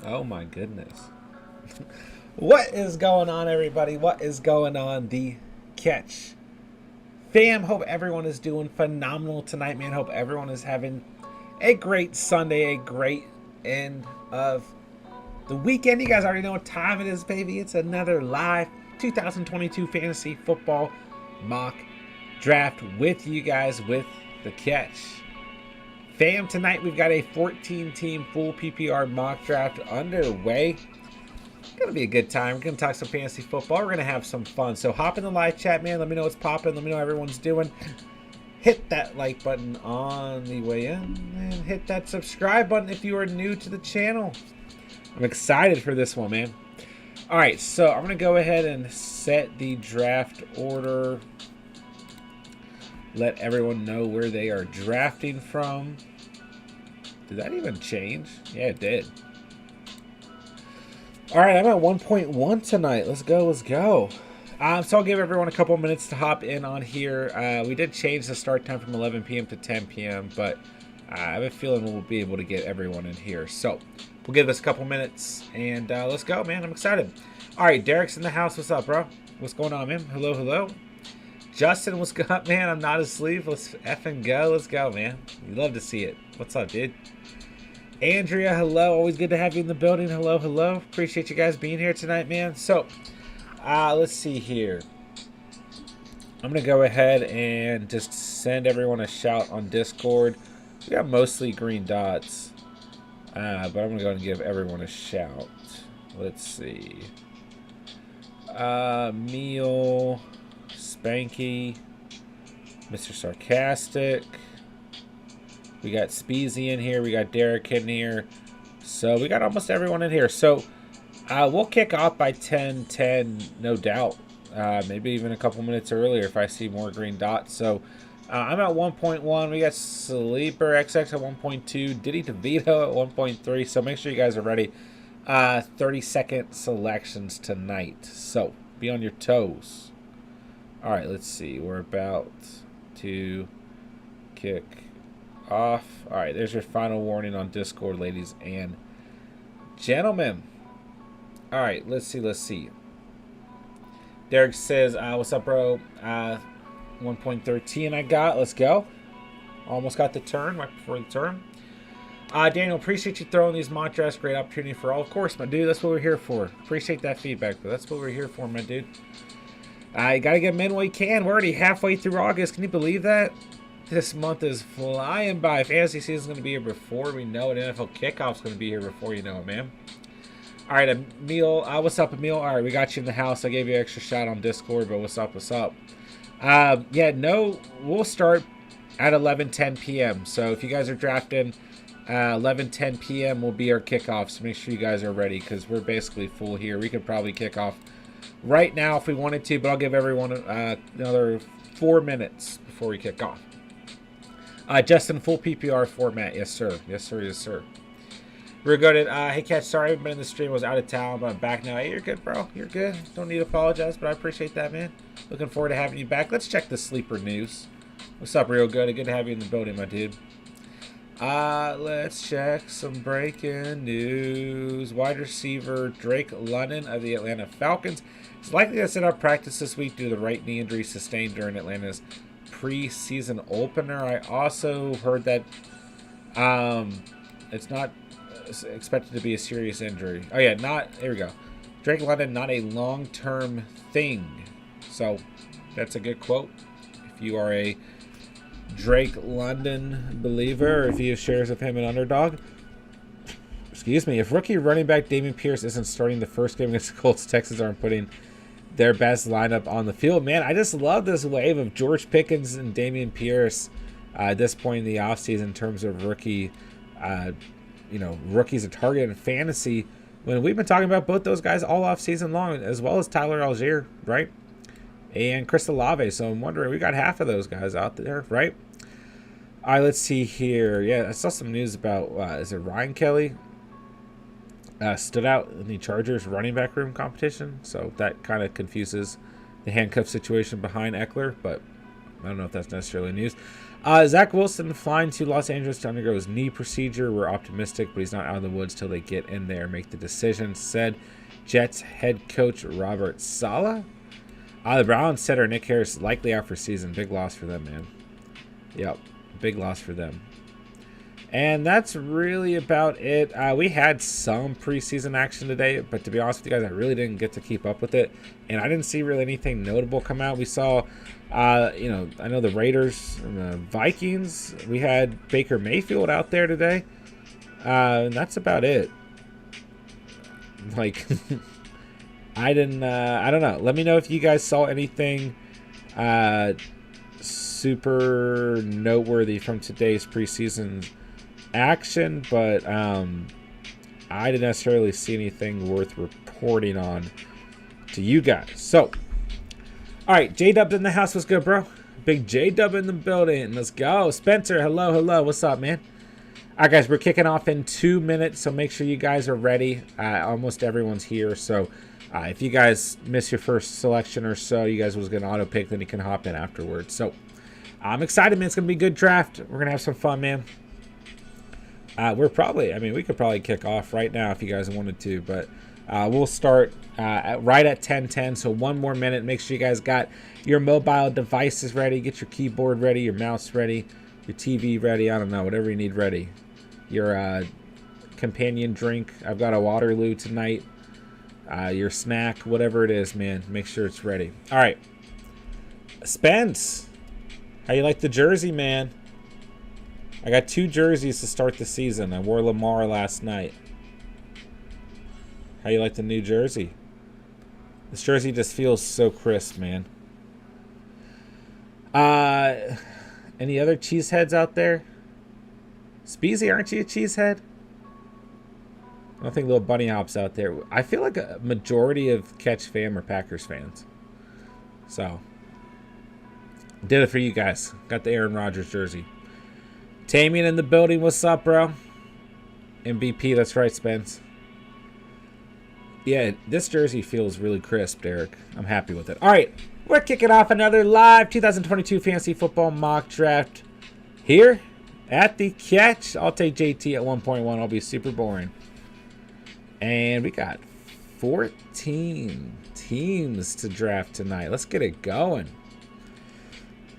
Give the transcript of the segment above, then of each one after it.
Oh my goodness. What is going on, everybody? What is going on? The catch. Fam, hope everyone is doing phenomenal tonight, man. Hope everyone is having a great Sunday, a great end of the weekend. You guys already know what time it is, baby. It's another live 2022 fantasy football mock draft with you guys with the catch. Fam, tonight we've got a 14-team full PPR mock draft underway. Gonna be a good time. We're gonna talk some fantasy football. We're gonna have some fun. So hop in the live chat, man. Let me know what's popping. Let me know how everyone's doing. Hit that like button on the way in, and hit that subscribe button if you are new to the channel. I'm excited for this one, man. All right, so I'm gonna go ahead and set the draft order. Let everyone know where they are drafting from. Did that even change? Yeah, it did. All right, I'm at 1.1 tonight. Let's go, let's go. So I'll give everyone a couple minutes to hop in on here. We did change the start time from 11 p.m. to 10 p.m., but I have a feeling we'll be able to get everyone in here. So we'll give this a couple minutes, and let's go, man. I'm excited. All right, Derek's in the house. What's up, bro? What's going on, man? Hello, hello. Justin, what's up, man? I'm not asleep. Let's effing go. Let's go, man. You love to see it. What's up, dude? Andrea, hello. Always good to have you in the building. Hello, hello. Appreciate you guys being here tonight, man. So, let's see here. I'm going to go ahead and just send everyone a shout on Discord. We got mostly green dots, but I'm going to go ahead and give everyone a shout. Let's see. Meal, Spanky, Mr. Sarcastic. We got Speezy in here. We got Derek in here. So we got almost everyone in here. So we'll kick off by 10:10, no doubt. Maybe even a couple minutes earlier if I see more green dots. So I'm at 1.1. We got Sleeper XX at 1.2. Diddy DeVito at 1.3. So make sure you guys are ready. 30-second selections tonight. So be on your toes. All right, let's see. We're about to kick off. All right, there's your final warning on Discord, ladies and gentlemen. All right, let's see. Derek says, what's up, bro? 1.13 I got. Let's go. Almost got the turn, right before the turn. Daniel, appreciate you throwing these mock drafts. Great opportunity for all. Of course, my dude. That's what we're here for. Appreciate that feedback, but that's what we're here for, my dude. You got to get them in while you can. We're already halfway through August. Can you believe that? This month is flying by. Fantasy season's going to be here before we know it. NFL kickoff's going to be here before you know it, man. All right, Emil. What's up, Emil? All right, we got you in the house. I gave you an extra shout on Discord, but what's up, what's up? Yeah, no, we'll start at 11:10 p.m. So if you guys are drafting, 11:10 p.m. will be our kickoff. So make sure you guys are ready because we're basically full here. We could probably kick off right now if we wanted to, but I'll give everyone another 4 minutes before we kick off. Justin, full PPR format. Yes, sir. Yes, sir. Yes, sir. We're good at, hey, Catch, sorry I haven't been in the stream. I was out of town, but I'm back now. Hey, you're good, bro. You're good. Don't need to apologize, but I appreciate that, man. Looking forward to having you back. Let's check the sleeper news. What's up, Real Good? Good to have you in the building, my dude. Let's check some breaking news. Wide receiver Drake London of the Atlanta Falcons is likely to set out practice this week due to the right knee injury sustained during Atlanta's preseason opener. I also heard that it's not expected to be a serious injury. Oh yeah, here we go. Drake London, not a long-term thing. So that's a good quote. If you are a Drake London believer, or if you have shares of him in Underdog. Excuse me. If rookie running back Dameon Pierce isn't starting the first game against the Colts, Texans aren't putting their best lineup on the field. Man, I just love this wave of George Pickens and Dameon Pierce at this point in the offseason in terms of rookies a target in fantasy. When we've been talking about both those guys all off season long, as well as Tyler Algier, right? And Chris Olave. So I'm wondering, we got half of those guys out there, right? All right, let's see here. Yeah, I saw some news about, is it Ryan Kelly? Stood out in the Chargers running back room competition. So that kind of confuses the handcuff situation behind Eckler, but I don't know if that's necessarily news. Zach Wilson flying to Los Angeles to undergo his knee procedure. We're optimistic, but he's not out of the woods till they get in there and make the decision, said Jets head coach Robert Saleh. The Browns center Nick Harris is likely out for season. Big loss for them, man. Yep, big loss for them. And that's really about it. We had some preseason action today, but to be honest with you guys, I really didn't get to keep up with it. And I didn't see really anything notable come out. We saw, I know the Raiders and the Vikings. We had Baker Mayfield out there today. And that's about it. Like, I don't know. Let me know if you guys saw anything super noteworthy from today's preseason action, but I didn't necessarily see anything worth reporting on to you guys. So, all right, J-Dub in the house. What's good, bro? Big J-Dub in the building. Let's go. Spencer, hello. What's up, man? All right, guys, we're kicking off in 2 minutes, so make sure you guys are ready. Almost everyone's here, so if you guys miss your first selection or so, you guys was going to auto-pick, then you can hop in afterwards. So, I'm excited, man. It's going to be a good draft. We're going to have some fun, man. We could probably kick off right now if you guys wanted to, but we'll start right at 10:10. So 1 more minute. Make sure you guys got your mobile devices ready. Get your keyboard ready, your mouse ready, your TV ready. I don't know, whatever you need ready. Your companion drink. I've got a Waterloo tonight. Your snack, whatever it is, man. Make sure it's ready. All right, Spence, how you like the jersey, man? I got 2 jerseys to start the season. I wore Lamar last night. How you like the new jersey? This jersey just feels so crisp, man. Any other cheeseheads out there? Speezy, aren't you a cheesehead? I don't think Little Bunny Hop's out there. I feel like a majority of Catch fam are Packers fans. So, did it for you guys. Got the Aaron Rodgers jersey. Tamian in the building. What's up, bro? MVP, that's right, Spence. Yeah, this jersey feels really crisp, Derek. I'm happy with it. All right, we're kicking off another live 2022 Fantasy Football Mock Draft here at the Catch. I'll take JT at 1.1. I'll be super boring. And we got 14 teams to draft tonight. Let's get it going.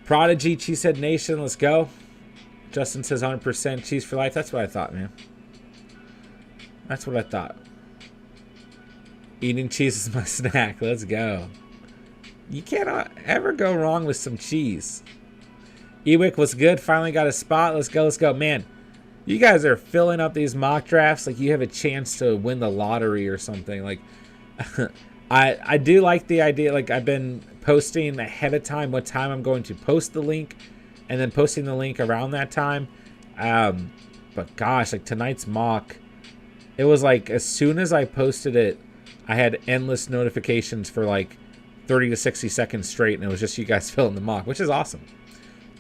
Prodigy, Cheesehead Nation, let's go. Justin says 100% cheese for life. That's what I thought, man. That's what I thought. Eating cheese is my snack. Let's go. You cannot ever go wrong with some cheese. Ewick was good. Finally got a spot. Let's go. Let's go. Man, you guys are filling up these mock drafts like you have a chance to win the lottery or something. Like, I do like the idea. Like, I've been posting ahead of time what time I'm going to post the link, and then posting the link around that time. But gosh, like tonight's mock, it was like as soon as I posted it, I had endless notifications for like 30 to 60 seconds straight, and it was just you guys filling the mock, which is awesome.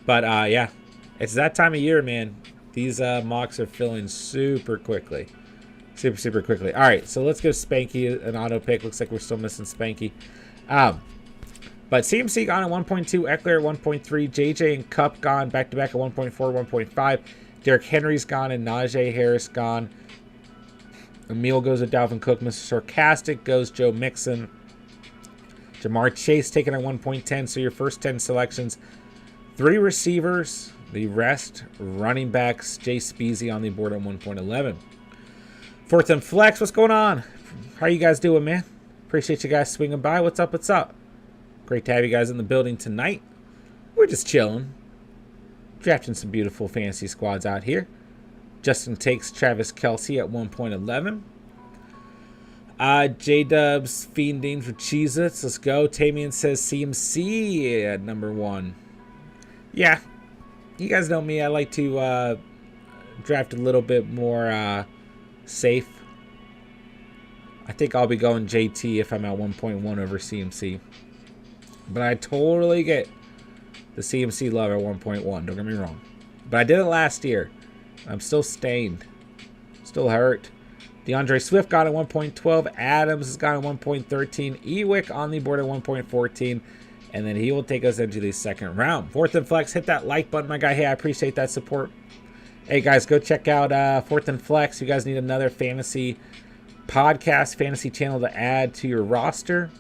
But yeah, it's that time of year, man. These mocks are filling super quickly. Super quickly. All right, so let's give Spanky an auto pick. Looks like we're still missing Spanky. But CMC gone at 1.2, Eckler at 1.3, JJ and Cup gone back-to-back at 1.4, 1.5. Derrick Henry's gone and Najee Harris gone. Emil goes with Dalvin Cook. Mr. Sarcastic goes Joe Mixon. Jamar Chase taken at 1.10. So your first 10 selections, 3 receivers, the rest running backs. Jay Speezy on the board at 1.11. Fourth and flex, what's going on? How you guys doing, man? Appreciate you guys swinging by. What's up? What's up? Great to have you guys in the building tonight. We're just chilling. Drafting some beautiful fantasy squads out here. Justin takes Travis Kelce at 1.11. J-Dubs fiending for Cheez-Its. Let's go. Tamian says CMC at number 1. Yeah. You guys know me. I like to draft a little bit more safe. I think I'll be going JT if I'm at 1.1 over CMC. But I totally get the CMC love at 1.1. Don't get me wrong. But I did it last year. I'm still stained. Still hurt. DeAndre Swift got at 1.12. Adams has got at 1.13. Ewick on the board at 1.14. And then he will take us into the second round. Fourth and Flex, hit that like button, my guy. Hey, I appreciate that support. Hey, guys, go check out Fourth and Flex. You guys need another fantasy podcast, fantasy channel to add to your roster.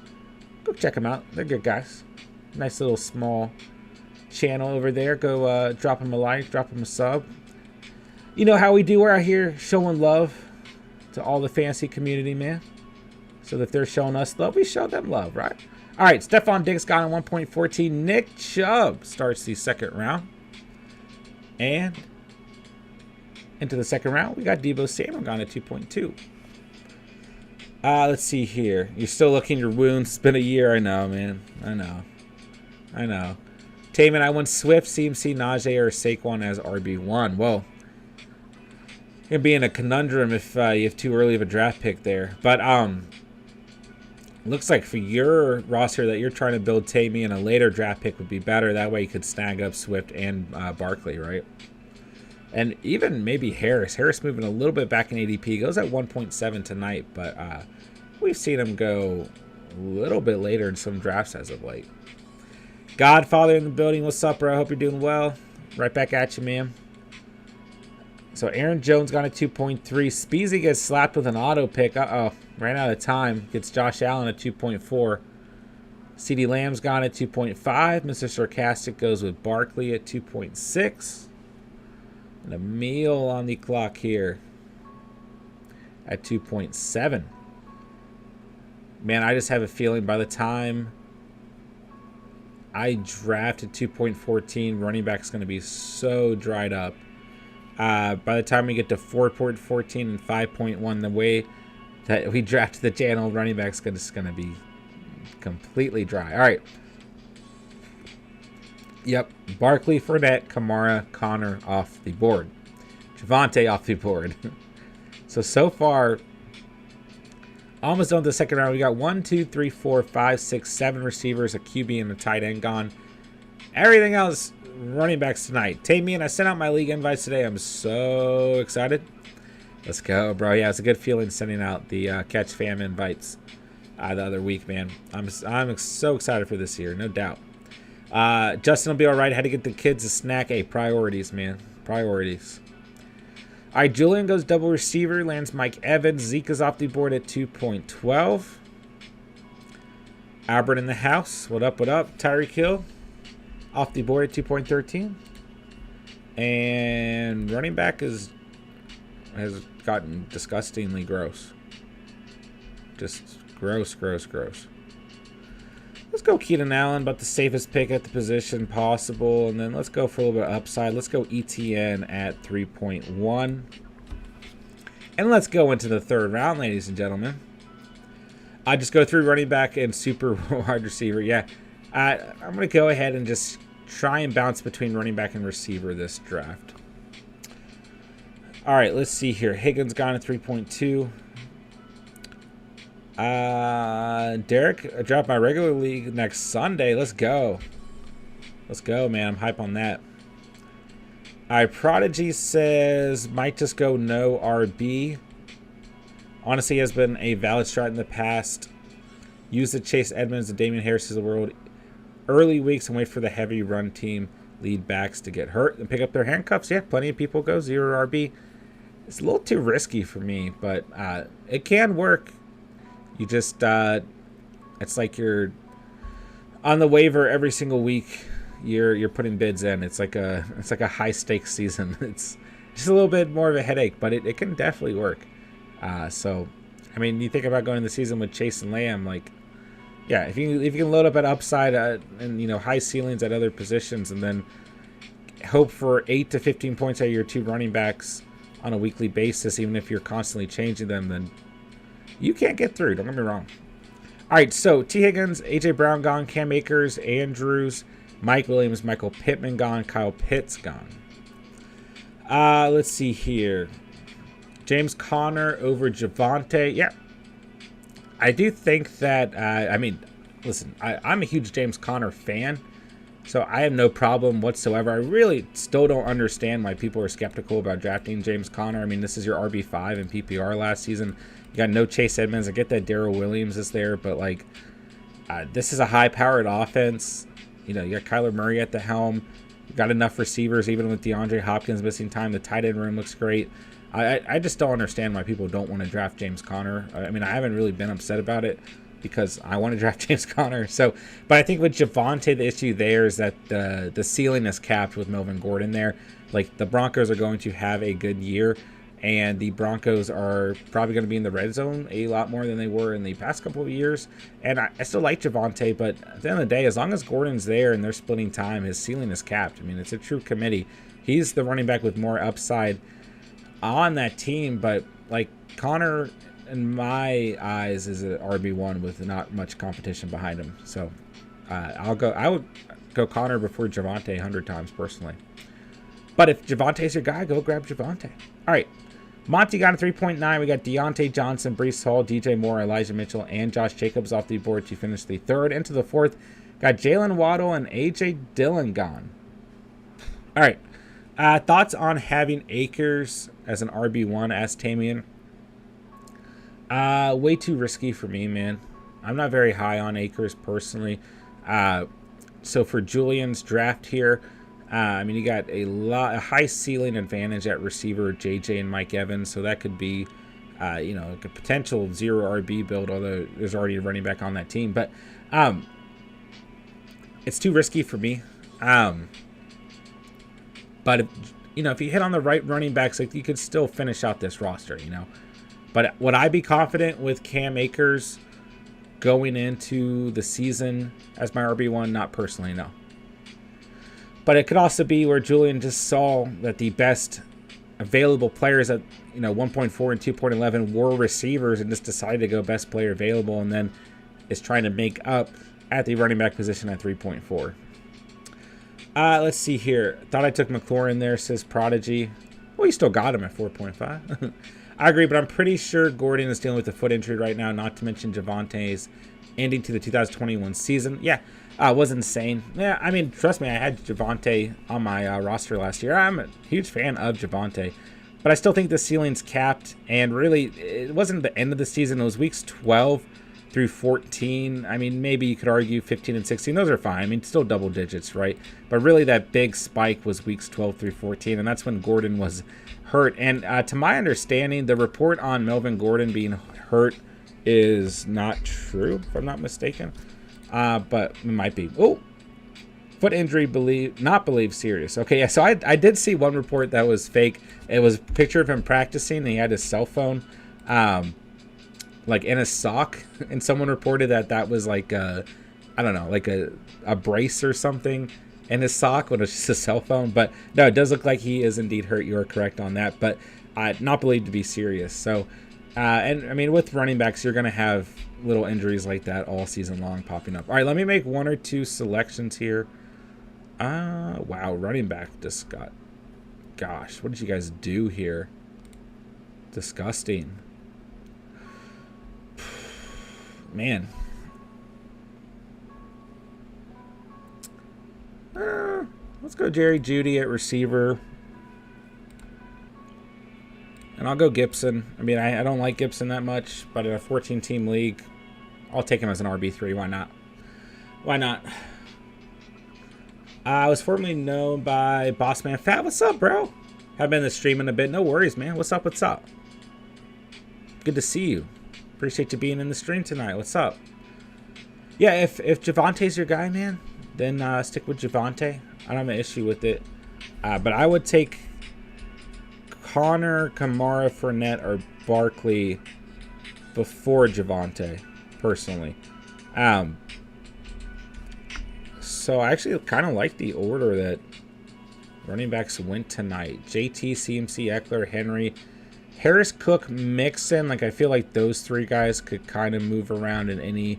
Go check them out. They're good guys. Nice little small channel over there. Go drop them a like, drop them a sub. You know how we do out here, showing love to all the fantasy community, man. So that if they're showing us love, we show them love, right? All right, Stephon Diggs got on 1.14. Nick Chubb starts the second round. And into the second round, we got Deebo Samuel gone at 2.2. Let's see here. You're still looking your wounds. It's been a year. I know, man. I know. Taman, I went Swift, CMC, Najee, or Saquon as RB1. Well, you're going to be in a conundrum if you have too early of a draft pick there. But looks like for your roster that you're trying to build, Taman, a later draft pick would be better. That way you could snag up Swift and Barkley, right? And even maybe Harris. Harris moving a little bit back in ADP. Goes at 1.7 tonight, but we've seen him go a little bit later in some drafts as of late. Godfather in the building. What's up, bro? Hope you're doing well. Right back at you, man. So Aaron Jones got a 2.3. Speezy gets slapped with an auto pick. Uh-oh. Ran out of time. Gets Josh Allen at 2.4. CeeDee Lamb's gone at 2.5. Mr. Sarcastic goes with Barkley at 2.6. And a meal on the clock here at 2.7. Man, I just have a feeling by the time I drafted 2.14, running back is going to be so dried up. By the time we get to 4.14 and 5.1, the way that we drafted the channel, running back is just going to be completely dry. All right. Yep, Barkley, Fournette, Kamara, Connor off the board. Javonte off the board. So far, almost done with the second round. We got 1, 2, 3, 4, 5, 6, 7 receivers, a QB, and a tight end gone. Everything else, running backs tonight. Tamian, I sent out my league invites today. I'm so excited. Let's go, bro. Yeah, it's a good feeling sending out the Catch Fam invites the other week, man. I'm so excited for this year, no doubt. Justin will be all right. Had to get the kids a snack. Hey, priorities, man. Priorities. All right, Julian goes double receiver. Lands Mike Evans. Zeke is off the board at 2.12. Albert in the house. What up, what up? Tyreek Hill off the board at 2.13. And running back has gotten disgustingly gross. Just gross. Let's go Keenan Allen, about the safest pick at the position possible. And then let's go for a little bit of upside. Let's go ETN at 3.1. And let's go into the third round, ladies and gentlemen. I just go through running back and super wide receiver. Yeah, I'm going to go ahead and just try and bounce between running back and receiver this draft. All right, let's see here. Higgins gone at 3.2. Derek, I dropped my regular league next Sunday. Let's go, man. I'm hype on that. Prodigy says might just go no RB. Honestly, has been a valid strat in the past. Use the Chase Edmonds and Damian Harris of the world early weeks and wait for the heavy run team lead backs to get hurt and pick up their handcuffs. Yeah, plenty of people go 0 RB. It's a little too risky for me, but it can work. You just, it's like you're on the waiver every single week. You're putting bids in. It's like a high stakes season. It's just a little bit more of a headache, but it can definitely work. So, I mean, you think about going the season with Chase and Lamb, like, yeah, if you can load up at upside and high ceilings at other positions, and then hope for 8 to 15 points out of your two running backs on a weekly basis, even if you're constantly changing them, then you can't get through. Don't get me wrong. All right, so T. Higgins, A.J. Brown gone, Cam Akers, Andrews, Mike Williams, Michael Pittman gone, Kyle Pitts gone. Let's see here. James Conner over Javonte. Yeah, I do think that, I mean, listen, I'm a huge James Conner fan, so I have no problem whatsoever. I really still don't understand why people are skeptical about drafting James Conner. I mean, this is your RB5 in PPR last season. You got no Chase Edmonds. I get that Darrell Williams is there, but, like, This is a high-powered offense. You got Kyler Murray at the helm. You got enough receivers, even with DeAndre Hopkins missing time. The tight end room looks great. I just don't understand why people don't want to draft James Conner. I mean, I haven't really been upset about it because I want to draft James Conner. But I think with Javonte, the issue there is that the ceiling is capped with Melvin Gordon there. Like, the Broncos are going to have a good year, and the Broncos are probably going to be in the red zone a lot more than they were in the past couple of years. And I still like Javonte, but at the end of the day, as long as Gordon's there and they're splitting time, his ceiling is capped. I mean, it's a true committee. He's the running back with more upside on that team, but like Connor, in my eyes, is an RB1 with not much competition behind him. So I would go Connor before Javonte 100 times personally. But if Javonte's your guy, go grab Javonte. All right. Monty got a 3.9. We got Deontay Johnson, Breece Hall, DJ Moore, Elijah Mitchell, and Josh Jacobs off the board to finish the third. Into the fourth, got Jalen Waddle and A.J. Dillon gone. All right. Thoughts on having Akers as an RB1 as Tamian? Way too risky for me, man. I'm not very high on Akers personally. So for Julian's draft here, I mean, you got a high ceiling advantage at receiver, JJ and Mike Evans, so that could be, like a potential 0 RB build, although there's already a running back on that team. But it's too risky for me. But if you hit on the right running backs, like, you could still finish out this roster, But would I be confident with Cam Akers going into the season as my RB1? Not personally, no. But it could also be where Julian just saw that the best available players at 1.4 and 2.11 were receivers and just decided to go best player available, and then is trying to make up at the running back position at 3.4. Let's see here. Thought I took McLaurin there, says Prodigy. Well, you still got him at 4.5. I agree, but I'm pretty sure Gordon is dealing with a foot injury right now, not to mention Javonte's ending to the 2021 season. Yeah, it was insane. Yeah, I mean, trust me, I had Javonte on my roster last year. I'm a huge fan of Javonte, but I still think the ceiling's capped, and really, it wasn't the end of the season. It was weeks 12 through 14. I mean, maybe you could argue 15 and 16. Those are fine. I mean, still double digits, right? But really, that big spike was weeks 12 through 14, and that's when Gordon was hurt. And to my understanding, the report on Melvin Gordon being hurt is not true, if I'm not mistaken. But it might be. Oh, foot injury not believed serious. Okay, yeah, so I did see one report that was fake. It was a picture of him practicing, and he had his cell phone like in a sock, and someone reported that was like I don't know, like a brace or something in his sock when it was just a cell phone. But no, it does look like he is indeed hurt. You are correct on that, but not believed to be serious. So and I mean, with running backs, you're going to have little injuries like that all season long popping up. All right, let me make one or two selections here. Wow, running back just got, gosh, what did you guys do here? Disgusting. Man. Let's go Jerry Jeudy at receiver. And I'll go Gibson. I mean, I don't like Gibson that much, but in a 14-team league, I'll take him as an RB3. Why not? Why not? I was formerly known by Bossman Fat. What's up, bro? Haven't been in the streaming a bit. No worries, man. What's up? What's up? Good to see you. Appreciate you being in the stream tonight. What's up? Yeah, if Javonte's your guy, man, then stick with Javonte. I don't have an issue with it. But I would take Connor, Kamara, Fournette, or Barkley before Javonte, personally. So I actually kind of like the order that running backs went tonight. JT, CMC, Eckler, Henry, Harris, Cook, Mixon. Like, I feel like those three guys could kind of move around in any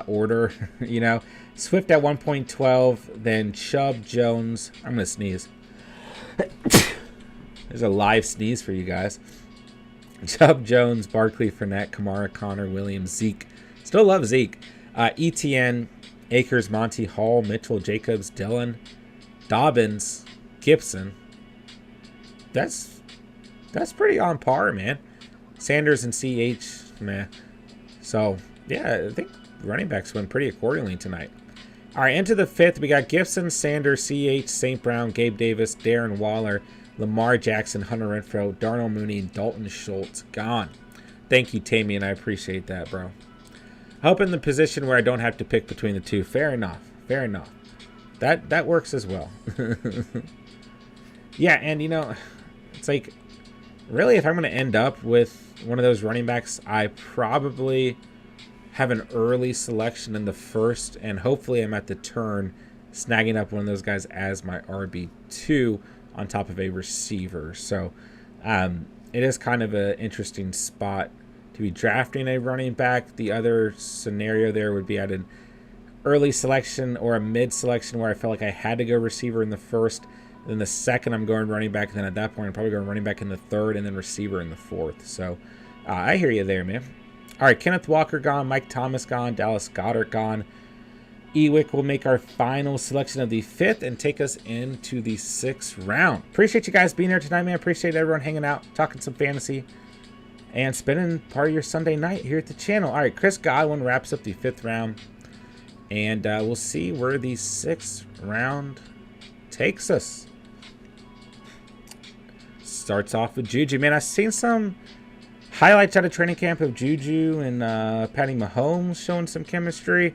order, you know. Swift at 1.12, then Chubb, Jones. I'm going to sneeze. There's a live sneeze for you guys. Chubb, Jones, Barkley, Fournette, Kamara, Connor, Williams, Zeke. Still love Zeke. ETN, Akers, Monty, Hall, Mitchell, Jacobs, Dillon, Dobbins, Gibson. That's pretty on par, man. Sanders and CH, man. So, yeah, I think running backs went pretty accordingly tonight. All right, into the 5th, we got Gibson, Sanders, C.H., St. Brown, Gabe Davis, Darren Waller, Lamar Jackson, Hunter Renfrow, Darnell Mooney, and Dalton Schultz gone. Thank you, Tamian. I appreciate that, bro. Hope in the position where I don't have to pick between the two. Fair enough. Fair enough. That works as well. Yeah, and, you know, it's like, really, if I'm going to end up with one of those running backs, I probably have an early selection in the 1st, and hopefully I'm at the turn snagging up one of those guys as my RB2 on top of a receiver. So it is kind of an interesting spot to be drafting a running back. The other scenario there would be at an early selection or a mid selection where I felt like I had to go receiver in the 1st. Then the 2nd, I'm going running back. And then at that point, I'm probably going running back in the 3rd and then receiver in the 4th. So I hear you there, man. All right, Kenneth Walker gone. Mike Thomas gone. Dallas Goedert gone. Ewick will make our final selection of the 5th and take us into the 6th round. Appreciate you guys being here tonight, man. Appreciate everyone hanging out, talking some fantasy, and spending part of your Sunday night here at the channel. All right, Chris Godwin wraps up the 5th round. And we'll see where the 6th round takes us. Starts off with Juju. Man, I've seen some highlights out of training camp of Juju and Patty Mahomes showing some chemistry.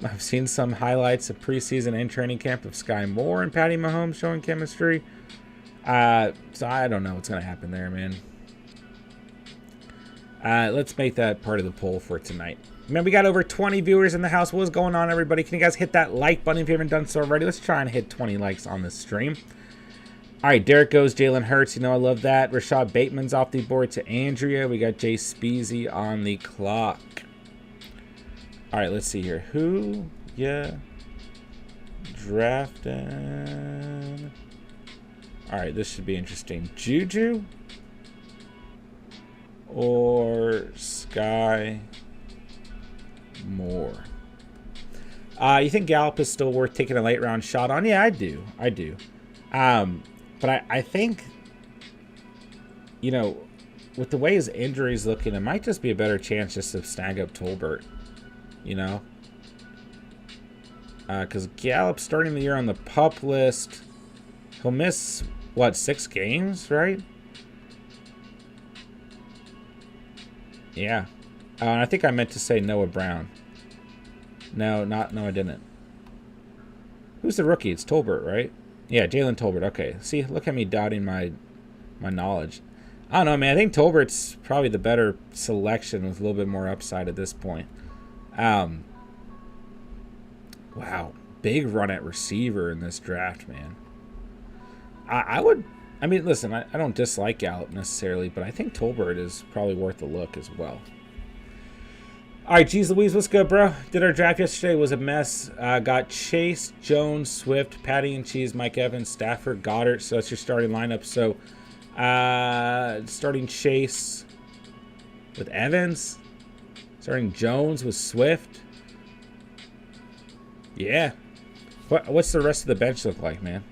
I've seen some highlights of preseason and training camp of Sky Moore and Patty Mahomes showing chemistry. So I don't know what's going to happen there, man. Let's make that part of the poll for tonight. Man, we got over 20 viewers in the house. What is going on, everybody? Can you guys hit that like button if you haven't done so already? Let's try and hit 20 likes on this stream. All right, Derek goes, Jalen Hurts. You know I love that. Rashad Bateman's off the board to Andrea. We got Jay Speezy on the clock. All right, let's see here. Who drafting? All right, this should be interesting. Juju or Sky Moore? You think Gallup is still worth taking a late round shot on? Yeah, I do. But I think, you know, with the way his injury's looking, it might just be a better chance just to snag up Tolbert, you know? Because Gallup starting the year on the PUP list, he'll miss, what, 6 games, right? Yeah. I think I meant to say Noah Brown. No, I didn't. Who's the rookie? It's Tolbert, right? Yeah, Jalen Tolbert. Okay. See, look at me doubting my knowledge. I don't know, man. I think Tolbert's probably the better selection with a little bit more upside at this point. Wow. Big run at receiver in this draft, man. I mean, listen, I don't dislike Gallup necessarily, but I think Tolbert is probably worth a look as well. All right, geez Louise, what's good, bro? Did our draft yesterday, was a mess. Got Chase, Jones, Swift, Patty and Cheese, Mike Evans, Stafford, Goddard. So that's your starting lineup. So starting Chase with Evans. Starting Jones with Swift. Yeah. What's the rest of the bench look like, man?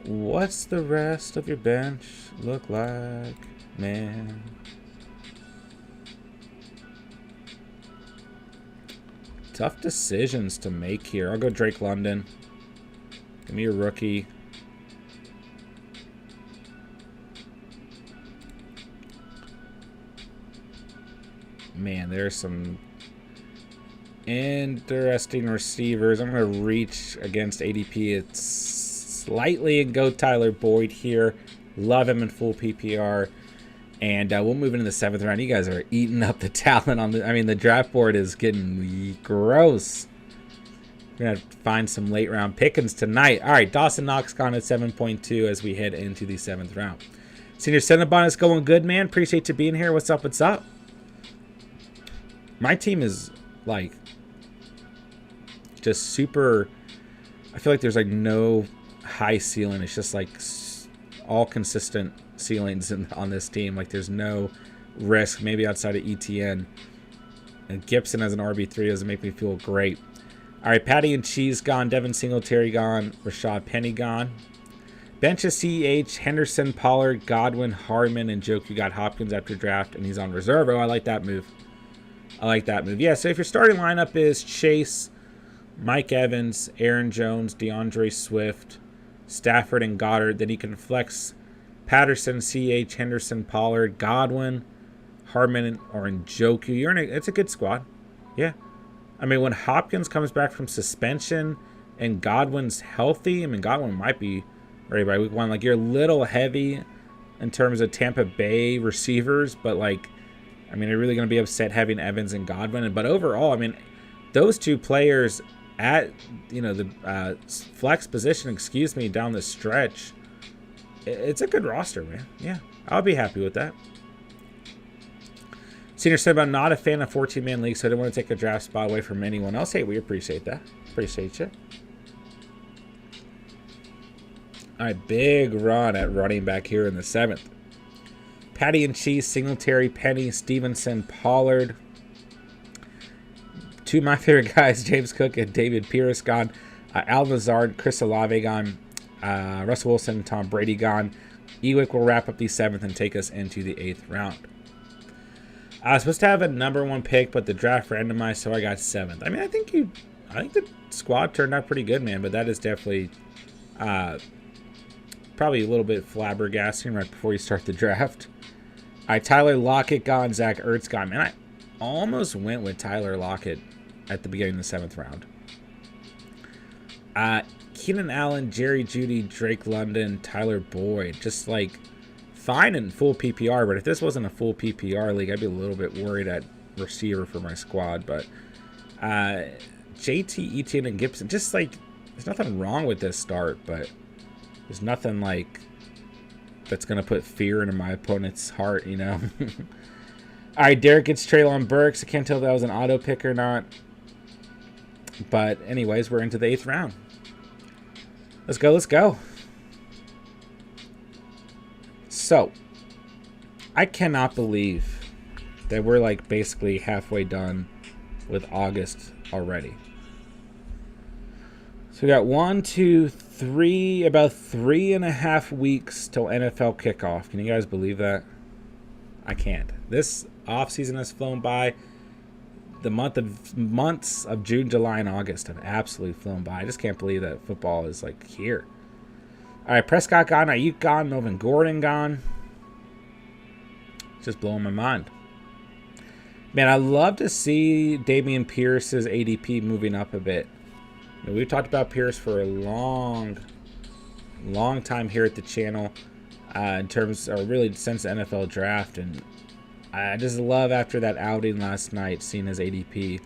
What's the rest of your bench look like, man? Tough decisions to make here. I'll go Drake London. Give me a rookie. Man, there's some interesting receivers. I'm going to reach against ADP. It's slightly and go Tyler Boyd here. Love him in full PPR. And we'll move into the 7th round. You guys are eating up the talent on the... I mean, the draft board is getting gross. We're going to have to find some late round pickings tonight. All right, Dawson Knox gone at 7.2 as we head into the 7th round. Senior Cinnabon is going good, man. Appreciate you being here. What's up? What's up? My team is, like, just super... I feel like there's, like, no high ceiling. It's just, like, all consistent ceilings on this team. Like, there's no risk, maybe outside of ETN. And Gibson as an RB3 doesn't make me feel great. All right, Patty and Cheese gone. Devin Singletary gone. Rashad Penny gone. Bench is CH, Henderson, Pollard, Godwin, Hardman, and Joku got Hopkins after draft, and he's on reserve. Oh, I like that move. I like that move. Yeah, so if your starting lineup is Chase, Mike Evans, Aaron Jones, DeAndre Swift, Stafford, and Goddard, then you can flex Patterson, CH, Henderson, Pollard, Godwin, Hardman, or Njoku. It's a good squad. Yeah. I mean, when Hopkins comes back from suspension and Godwin's healthy, I mean, Godwin might be ready by week 1. Like, you're a little heavy in terms of Tampa Bay receivers, but, like, I mean, you're really going to be upset having Evans and Godwin. But overall, I mean, those two players at, the flex position, down the stretch, it's a good roster, man. Yeah, I'll be happy with that. Senior said, I'm not a fan of 14-man league, so I didn't want to take a draft spot away from anyone else. Hey, we appreciate that. Appreciate you. All right, big run at running back here in the 7th. Patty and Cheese, Singletary, Penny, Stevenson, Pollard. Two of my favorite guys, James Cook and David Pierce, gone. Al Lazard, Chris Olave, gone. Russell Wilson, Tom Brady, gone. Ewick will wrap up the 7th and take us into the 8th round. I was supposed to have a number 1 pick, but the draft randomized, so I got 7th. I mean, I think the squad turned out pretty good, man, but that is definitely probably a little bit flabbergasting right before you start the draft. All right, Tyler Lockett gone, Zach Ertz gone. Man, I almost went with Tyler Lockett at the beginning of the 7th round. Keenan Allen, Jerry Jeudy, Drake London, Tyler Boyd. Just, like, fine in full PPR, but if this wasn't a full PPR league, I'd be a little bit worried at receiver for my squad. But JT, Etienne, and Gibson, just, like, there's nothing wrong with this start, but there's nothing, like, that's going to put fear into my opponent's heart, you know? All right, Derek gets Treylon Burks. I can't tell if that was an auto pick or not. But anyways, we're into the 8th round. Let's go, let's go. So, I cannot believe that we're, like, basically halfway done with August already. So we got 1, 2, 3, about 3.5 weeks till NFL kickoff. Can you guys believe that? I can't. This offseason has flown by. The months of June, July, and August have absolutely flown by. I just can't believe that football is, like, here. All right, Prescott gone, Ayuk gone, Melvin Gordon gone. Just blowing my mind. Man, I love to see Dameon Pierce's ADP moving up a bit. I mean, we've talked about Pierce for a long time here at the channel in terms, or really since the NFL draft, and I just love after that outing last night, seeing his ADP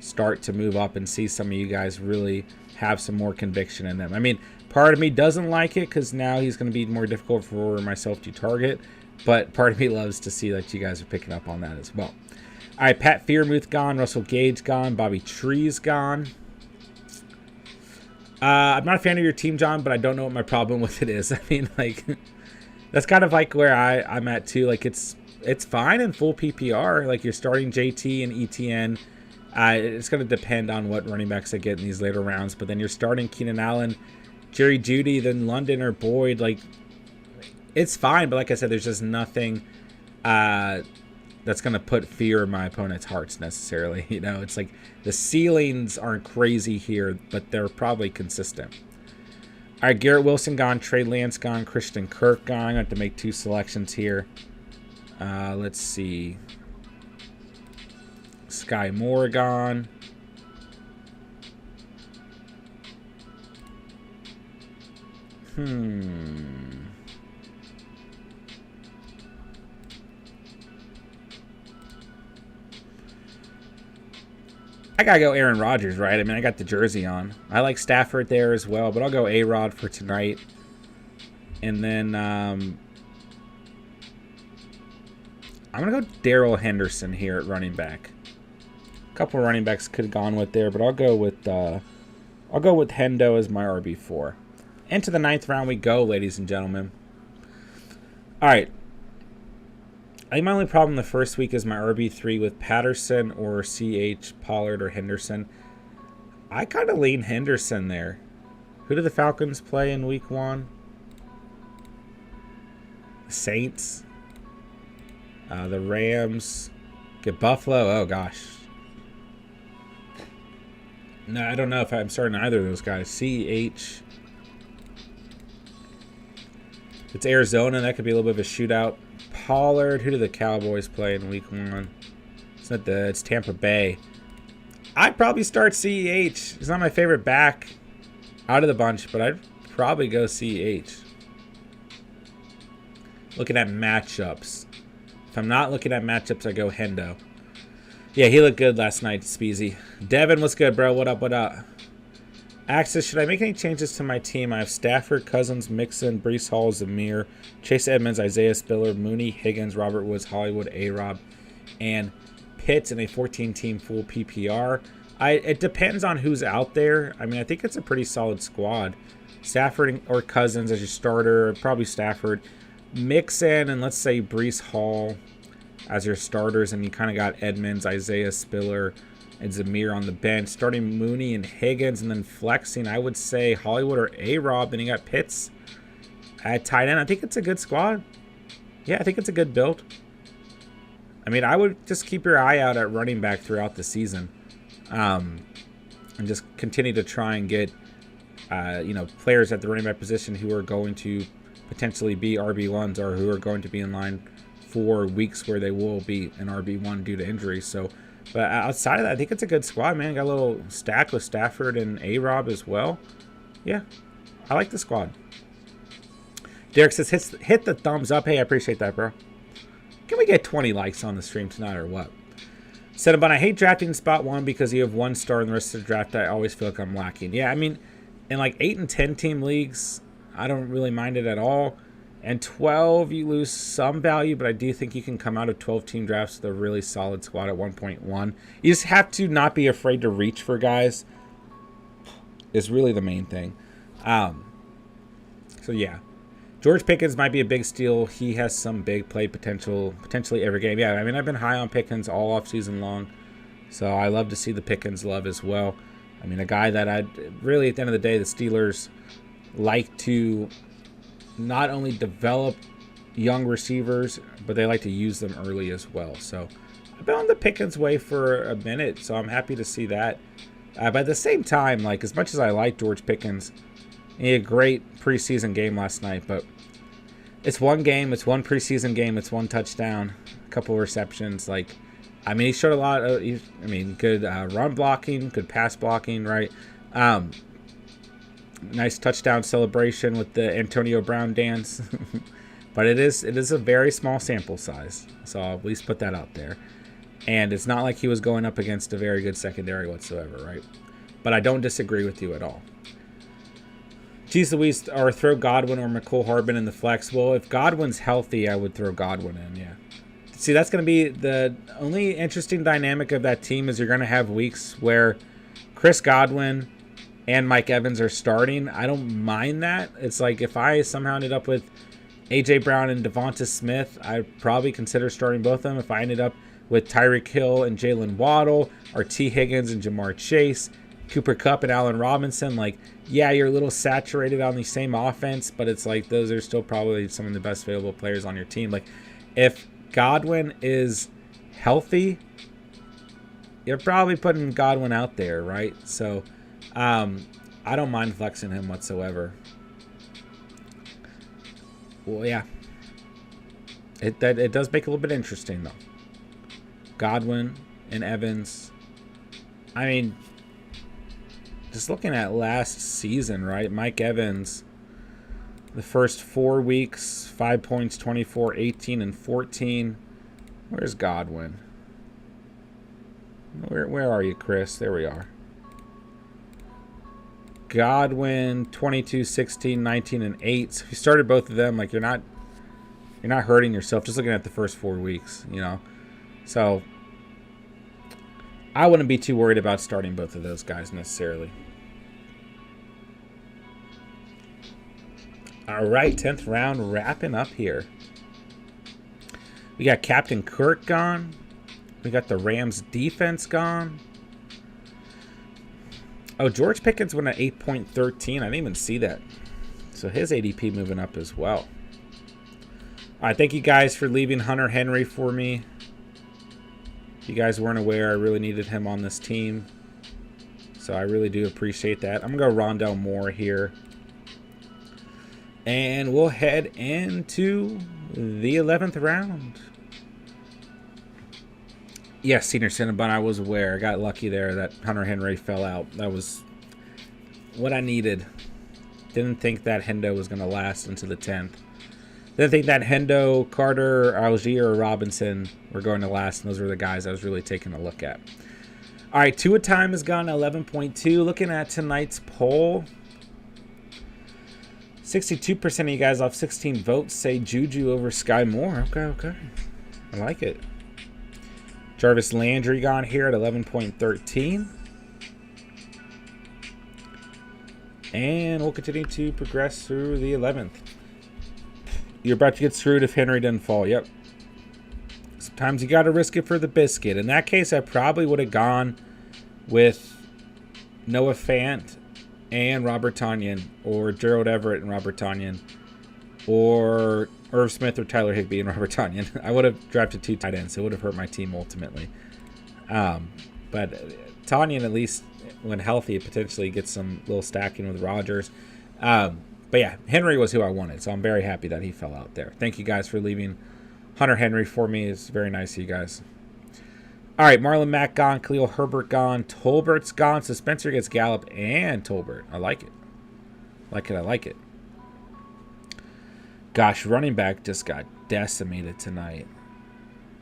start to move up and see some of you guys really have some more conviction in them. I mean, part of me doesn't like it because now he's going to be more difficult for myself to target, but part of me loves to see that you guys are picking up on that as well. All right, Pat Freiermuth gone, Russell Gage gone, Bobby Tree's gone. I'm not a fan of your team, John, but I don't know what my problem with it is. I mean, like, that's kind of like where I'm at too. Like, it's fine in full PPR. Like, you're starting JT and ETN. It's going to depend on what running backs I get in these later rounds. But then you're starting Keenan Allen, Jerry Jeudy, then London or Boyd. Like, it's fine. But like I said, there's just nothing that's going to put fear in my opponent's hearts necessarily. You know, it's like the ceilings aren't crazy here, but they're probably consistent. All right, Garrett Wilson gone, Trey Lance gone, Christian Kirk gone. I have to make 2 selections here. Let's see. Sky Moore gone. I gotta go Aaron Rodgers, right? I mean, I got the jersey on. I like Stafford there as well, but I'll go A-Rod for tonight. And then I'm going to go Darrell Henderson here at running back. A couple of running backs could have gone with there, but I'll go with Hendo as my RB4. Into the 9th round we go, ladies and gentlemen. All right. I think my only problem the first week is my RB3 with Patterson or CH, Pollard, or Henderson. I kind of lean Henderson there. Who do the Falcons play in week 1? The Saints. The Rams. Get Buffalo. Oh, gosh. No, I don't know if I'm starting either of those guys. CH. It's Arizona. That could be a little bit of a shootout. Pollard. Who do the Cowboys play in week 1? It's Tampa Bay. I'd probably start CEH. He's not my favorite back out of the bunch, but I'd probably go CEH. Looking at matchups. If I'm not looking at matchups, I go Hendo. Yeah, he looked good last night, Speezy. Devin, what's good, bro? What up, what up? Axis, should I make any changes to my team? I have Stafford, Cousins, Mixon, Breece Hall, Zamir, Chase Edmonds, Isaiah Spiller, Mooney, Higgins, Robert Woods, Hollywood, A-Rob, and Pitts in a 14-team full PPR. It depends on who's out there. I mean, I think it's a pretty solid squad. Stafford or Cousins as your starter, probably Stafford. Mixon and let's say Breece Hall as your starters, and you kind of got Edmonds, Isaiah Spiller, and Zamir on the bench. Starting Mooney and Higgins, and then flexing, I would say Hollywood or A-Rob. Then you got Pitts at tight end. I think it's a good squad. Yeah, I think it's a good build. I mean, I would just keep your eye out at running back throughout the season, and just continue to try and get, players at the running back position who are going to potentially be RB1s or who are going to be in line for weeks where they will be an RB1 due to injury. So, but outside of that, I think it's a good squad, man. Got a little stack with Stafford and A-Rob as well. Yeah, I like the squad. Derek says, hit the thumbs up. Hey, I appreciate that, bro. Can we get 20 likes on the stream tonight or what? Cinnabon, I hate drafting in spot 1 because you have 1 star in the rest of the draft. I always feel like I'm lacking. Yeah, I mean, in like 8 and 10 team leagues, I don't really mind it at all. And 12, you lose some value, but I do think you can come out of 12-team drafts with a really solid squad at 1.1. You just have to not be afraid to reach for guys is really the main thing. So, yeah. George Pickens might be a big steal. He has some big play potential, potentially every game. Yeah, I mean, I've been high on Pickens all offseason long, so I love to see the Pickens love as well. I mean, a guy that I'd really, at the end of the day, the Steelers like to not only develop young receivers, but they like to use them early as well. So I've been on the Pickens way for a minute, so I'm happy to see that. But at the same time, like, as much as I like George Pickens, he had a great preseason game last night, but it's one game, it's one preseason game, it's one touchdown, a couple of receptions. Like, I mean, he showed a lot of, good run blocking, good pass blocking, right? Nice touchdown celebration with the Antonio Brown dance. But it is a very small sample size, so I'll at least put that out there. And it's not like he was going up against a very good secondary whatsoever, right? But I don't disagree with you at all. Jeez Louise, or throw Godwin or McCole Harbin in the flex. Well, if Godwin's healthy, I would throw Godwin in, yeah. See, that's going to be the only interesting dynamic of that team is you're going to have weeks where Chris Godwin and Mike Evans are starting. I don't mind that. It's like if I somehow ended up with A.J. Brown and Devonta Smith, I'd probably consider starting both of them. If I ended up with Tyreek Hill and Jalen Waddle, or T. Higgins and Jamar Chase, Cooper Kupp and Allen Robinson, like, yeah, you're a little saturated on the same offense, but it's like those are still probably some of the best available players on your team. Like, if Godwin is healthy, you're probably putting Godwin out there, right? So, I don't mind flexing him whatsoever. Well, yeah. It does make it a little bit interesting, though. Godwin and Evans. I mean, just looking at last season, right? Mike Evans, the first 4 weeks, 5 points, 24, 18, and 14. Where's Godwin? Where are you, Chris? There we are. Godwin, 22, 16, 19, and 8. So if you started both of them, like, you're not hurting yourself just looking at the first 4 weeks, you know. So I wouldn't be too worried about starting both of those guys necessarily. All right, 10th round wrapping up here. We got Captain Kirk gone. We got the Rams defense gone. Oh, George Pickens went at 8.13. I didn't even see that. So his ADP moving up as well. All right, thank you guys for leaving Hunter Henry for me. If you guys weren't aware, I really needed him on this team. So I really do appreciate that. I'm going to go Rondell Moore here. And we'll head into the 11th round. Yes, Senior Cinnabon, I was aware. I got lucky there that Hunter Henry fell out. That was what I needed. Didn't think that Hendo was going to last into the 10th. Didn't think that Hendo, Carter, Algier, or Robinson were going to last. And those were the guys I was really taking a look at. All right, Tua time has gone 11.2. Looking at tonight's poll, 62% of you guys off 16 votes say Juju over Sky Moore. Okay. I like it. Jarvis Landry gone here at 11.13. And we'll continue to progress through the 11th. You're about to get screwed if Henry doesn't fall. Yep. Sometimes you got to risk it for the biscuit. In that case, I probably would have gone with Noah Fant and Robert Tonyan, or Gerald Everett and Robert Tonyan, or Irv Smith or Tyler Higbee and Robert Tonyan. I would have drafted 2 tight ends. It would have hurt my team ultimately. But Tonyan, at least when healthy, potentially gets some little stacking with Rodgers. But yeah, Henry was who I wanted, so I'm very happy that he fell out there. Thank you guys for leaving Hunter Henry for me. It's very nice of you guys. All right, Marlon Mack gone, Khalil Herbert gone, Tolbert's gone, so Spencer gets Gallup and Tolbert. I like it. I like it. Gosh, running back just got decimated tonight.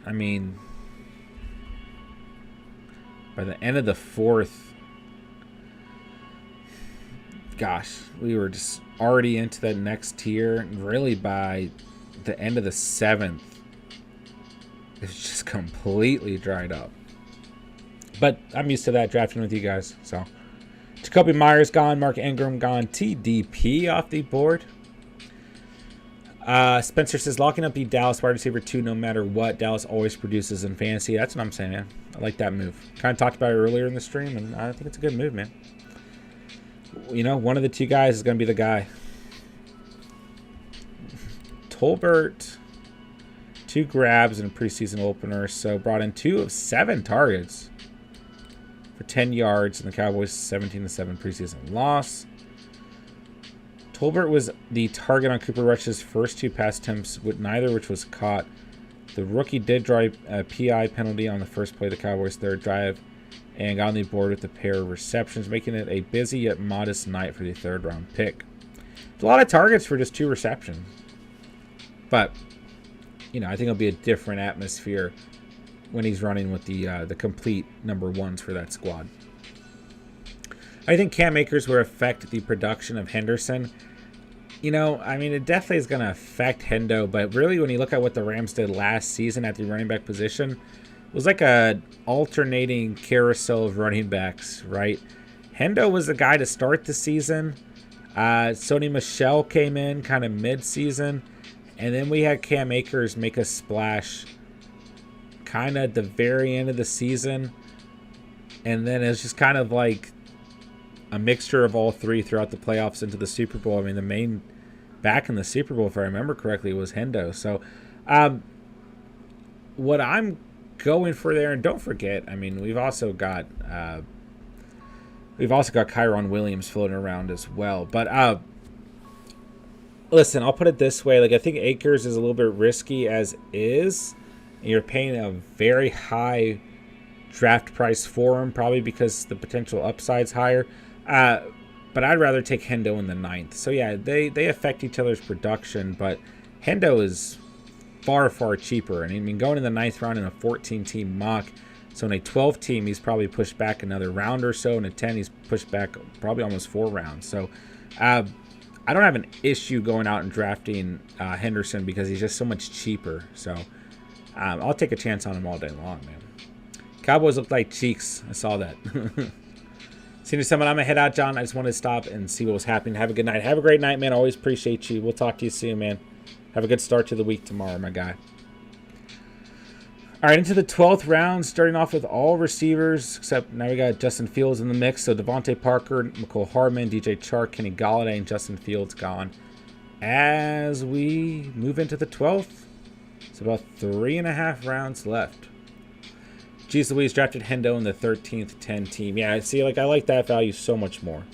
I mean, by the end of the 4th, gosh, we were just already into that next tier. Really, by the end of the 7th, it's just completely dried up. But I'm used to that, drafting with you guys. So, Jacoby Myers gone, Mark Ingram gone, TDP off the board. Spencer says, locking up the Dallas wide receiver 2 no matter what. Dallas always produces in fantasy. That's what I'm saying, man. I like that move. Kind of talked about it earlier in the stream, and I think it's a good move, man. You know, one of the 2 guys is going to be the guy. Tolbert, 2 grabs in a preseason opener, so brought in 2 of 7 targets for 10 yards in the Cowboys' 17-7 preseason loss. Tolbert was the target on Cooper Rush's first 2 pass attempts, with neither which was caught. The rookie did draw a PI penalty on the first play of the Cowboys' 3rd drive and got on the board with a pair of receptions, making it a busy yet modest night for the 3rd-round pick. It's a lot of targets for just 2 receptions. But, you know, I think it'll be a different atmosphere when he's running with the complete number 1s for that squad. I think Cam Akers will affect the production of Henderson. You know, I mean, it definitely is going to affect Hendo, but really when you look at what the Rams did last season at the running back position, it was like a alternating carousel of running backs, right? Hendo was the guy to start the season. Sony Michel came in kind of mid-season, and then we had Cam Akers make a splash kind of at the very end of the season, and then it's just kind of like a mixture of all 3 throughout the playoffs into the Super Bowl. I mean, the main back in the Super Bowl, if I remember correctly, was Hendo. So what I'm going for there, and don't forget, I mean, we've also got Kyron Williams floating around as well. But listen, I'll put it this way. Like, I think Akers is a little bit risky as is. And you're paying a very high draft price for him, probably because the potential upside's higher. But I'd rather take Hendo in the 9th. So, yeah, they affect each other's production, but Hendo is far, far cheaper. And I mean, going in the 9th round in a 14-team mock, so in a 12-team, he's probably pushed back another round or so. In a 10, he's pushed back probably almost 4 rounds. So, I don't have an issue going out and drafting Henderson because he's just so much cheaper. So, I'll take a chance on him all day long, man. Cowboys look like cheeks. I saw that. Senior Summit, I'm going to head out, John. I just wanted to stop and see what was happening. Have a good night. Have a great night, man. Always appreciate you. We'll talk to you soon, man. Have a good start to the week tomorrow, my guy. All right, into the 12th round, starting off with all receivers, except now we got Justin Fields in the mix. So Devontae Parker, McCole Hardman, DJ Chark, Kenny Golladay, and Justin Fields gone. As we move into the 12th, it's about 3.5 rounds left. Jeez Louise drafted Hendo in the 13th 10 team. Yeah, see, like I like that value so much more.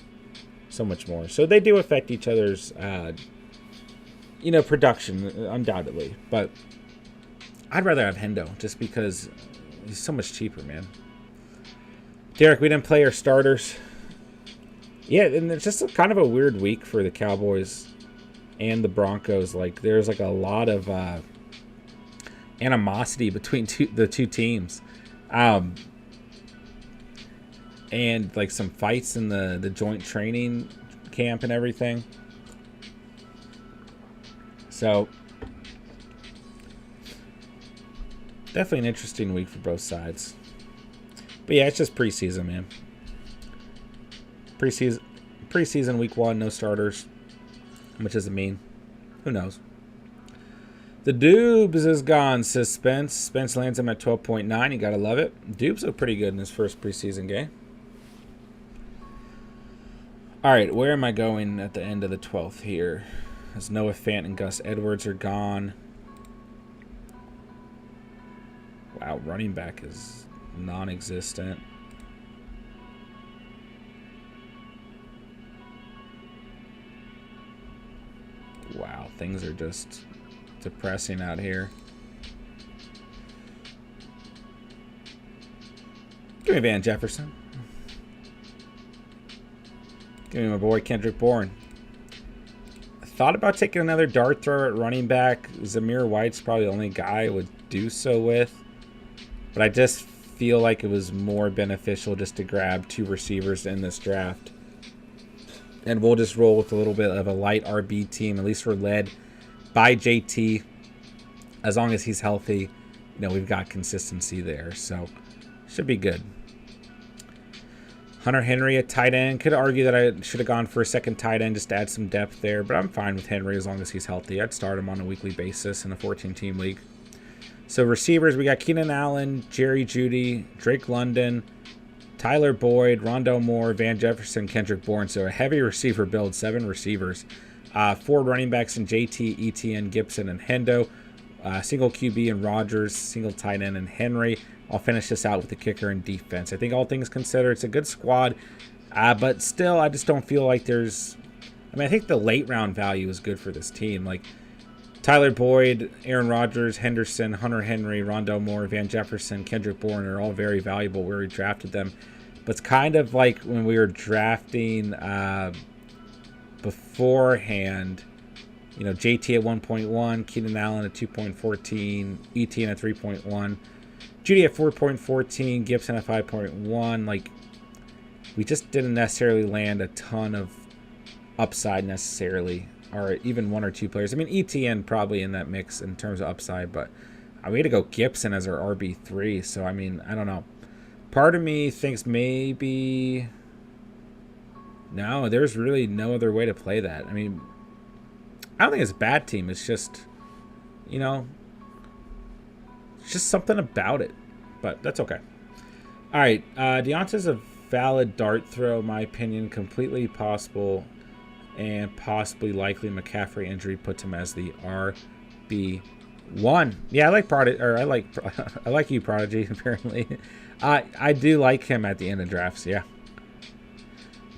So much more. So they do affect each other's, production, undoubtedly. But I'd rather have Hendo just because he's so much cheaper, man. Derek, we didn't play our starters. Yeah, and it's just kind of a weird week for the Cowboys and the Broncos. Like, there's like a lot of animosity between the two teams. And like some fights in the joint training camp and everything. So definitely an interesting week for both sides. But yeah, it's just preseason, man. Preseason week 1, no starters. How much does it mean? Who knows? The Dubes is gone, says Spence. Spence lands him at 12.9. You gotta love it. Dubes look pretty good in his first preseason game. All right, where am I going at the end of the 12th here? As Noah Fant and Gus Edwards are gone. Wow, running back is non-existent. Wow, things are just depressing out here. Give me Van Jefferson. Give me my boy Kendrick Bourne. I thought about taking another dart thrower at running back. Zamir White's probably the only guy I would do so with. But I just feel like it was more beneficial just to grab 2 receivers in this draft. And we'll just roll with a little bit of a light RB team. At least we're led by JT. As long as he's healthy, we've got consistency there. So, should be good. Hunter Henry at tight end. Could argue that I should have gone for a second tight end just to add some depth there. But I'm fine with Henry as long as he's healthy. I'd start him on a weekly basis in a 14-team league. So, receivers, we got Keenan Allen, Jerry Jeudy, Drake London, Tyler Boyd, Rondell Moore, Van Jefferson, Kendrick Bourne. So a heavy receiver build, 7 receivers. 4 running backs in JT, ETN, Gibson, and Hendo. Single QB in Rodgers, single tight end in Henry. I'll finish this out with the kicker and defense. I think all things considered, it's a good squad. But still, I just don't feel like there's... I think the late round value is good for this team. Like Tyler Boyd, Aaron Rodgers, Henderson, Hunter Henry, Rondell Moore, Van Jefferson, Kendrick Bourne are all very valuable where we drafted them. But it's kind of like when we were drafting beforehand, JT at 1.1, Keenan Allen at 2.14, ETN at 3.1, Jeudy at 4.14, Gibson at 5.1. Like, we just didn't necessarily land a ton of upside necessarily, or even 1 or 2 players. ETN probably in that mix in terms of upside, but we had to go Gibson as our RB3. So, I don't know. Part of me thinks maybe... No, there's really no other way to play that. I don't think it's a bad team. It's just, it's just something about it. But that's okay. All right. Deontay's a valid dart throw, in my opinion. Completely possible and possibly likely McCaffrey injury puts him as the RB1. Yeah, I like you, Prodigy, apparently. I do like him at the end of drafts, yeah.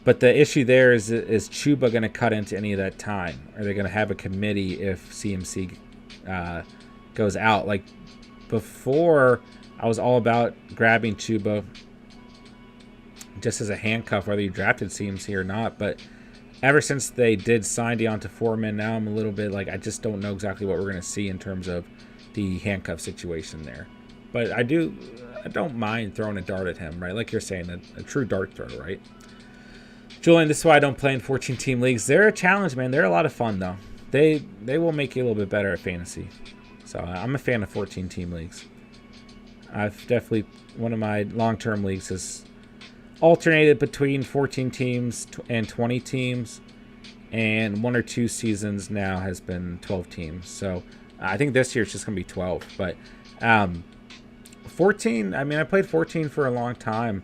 But the issue there is Chuba going to cut into any of that time? Are they going to have a committee if CMC goes out? Like, before, I was all about grabbing Chuba just as a handcuff, whether you drafted CMC or not. But ever since they did sign Deonta Foreman, now I'm a little bit like, I just don't know exactly what we're going to see in terms of the handcuff situation there. But I don't mind throwing a dart at him, right? Like you're saying, a true dart throw, right? Julian, this is why I don't play in 14-team leagues. They're a challenge, man. They're a lot of fun, though. They will make you a little bit better at fantasy. So I'm a fan of 14-team leagues. I've definitely, one of my long-term leagues has alternated between 14 teams and 20 teams. And 1 or 2 seasons now has been 12 teams. So I think this year it's just going to be 12. But 14, I played 14 for a long time.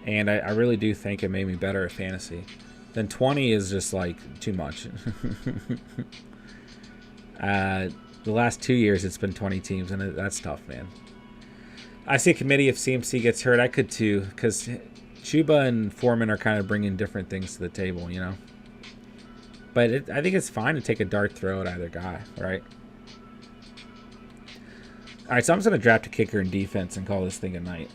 And I really do think it made me better at fantasy. Then 20 is just like too much. The last 2 years it's been 20 teams, and that's tough, man. I see a committee if CMC gets hurt. I could too, because Chuba and Foreman are kind of bringing different things to the table, you know. But I think it's fine to take a dart throw at either guy, right? All right, so I'm just going to draft a kicker and defense and call this thing a night.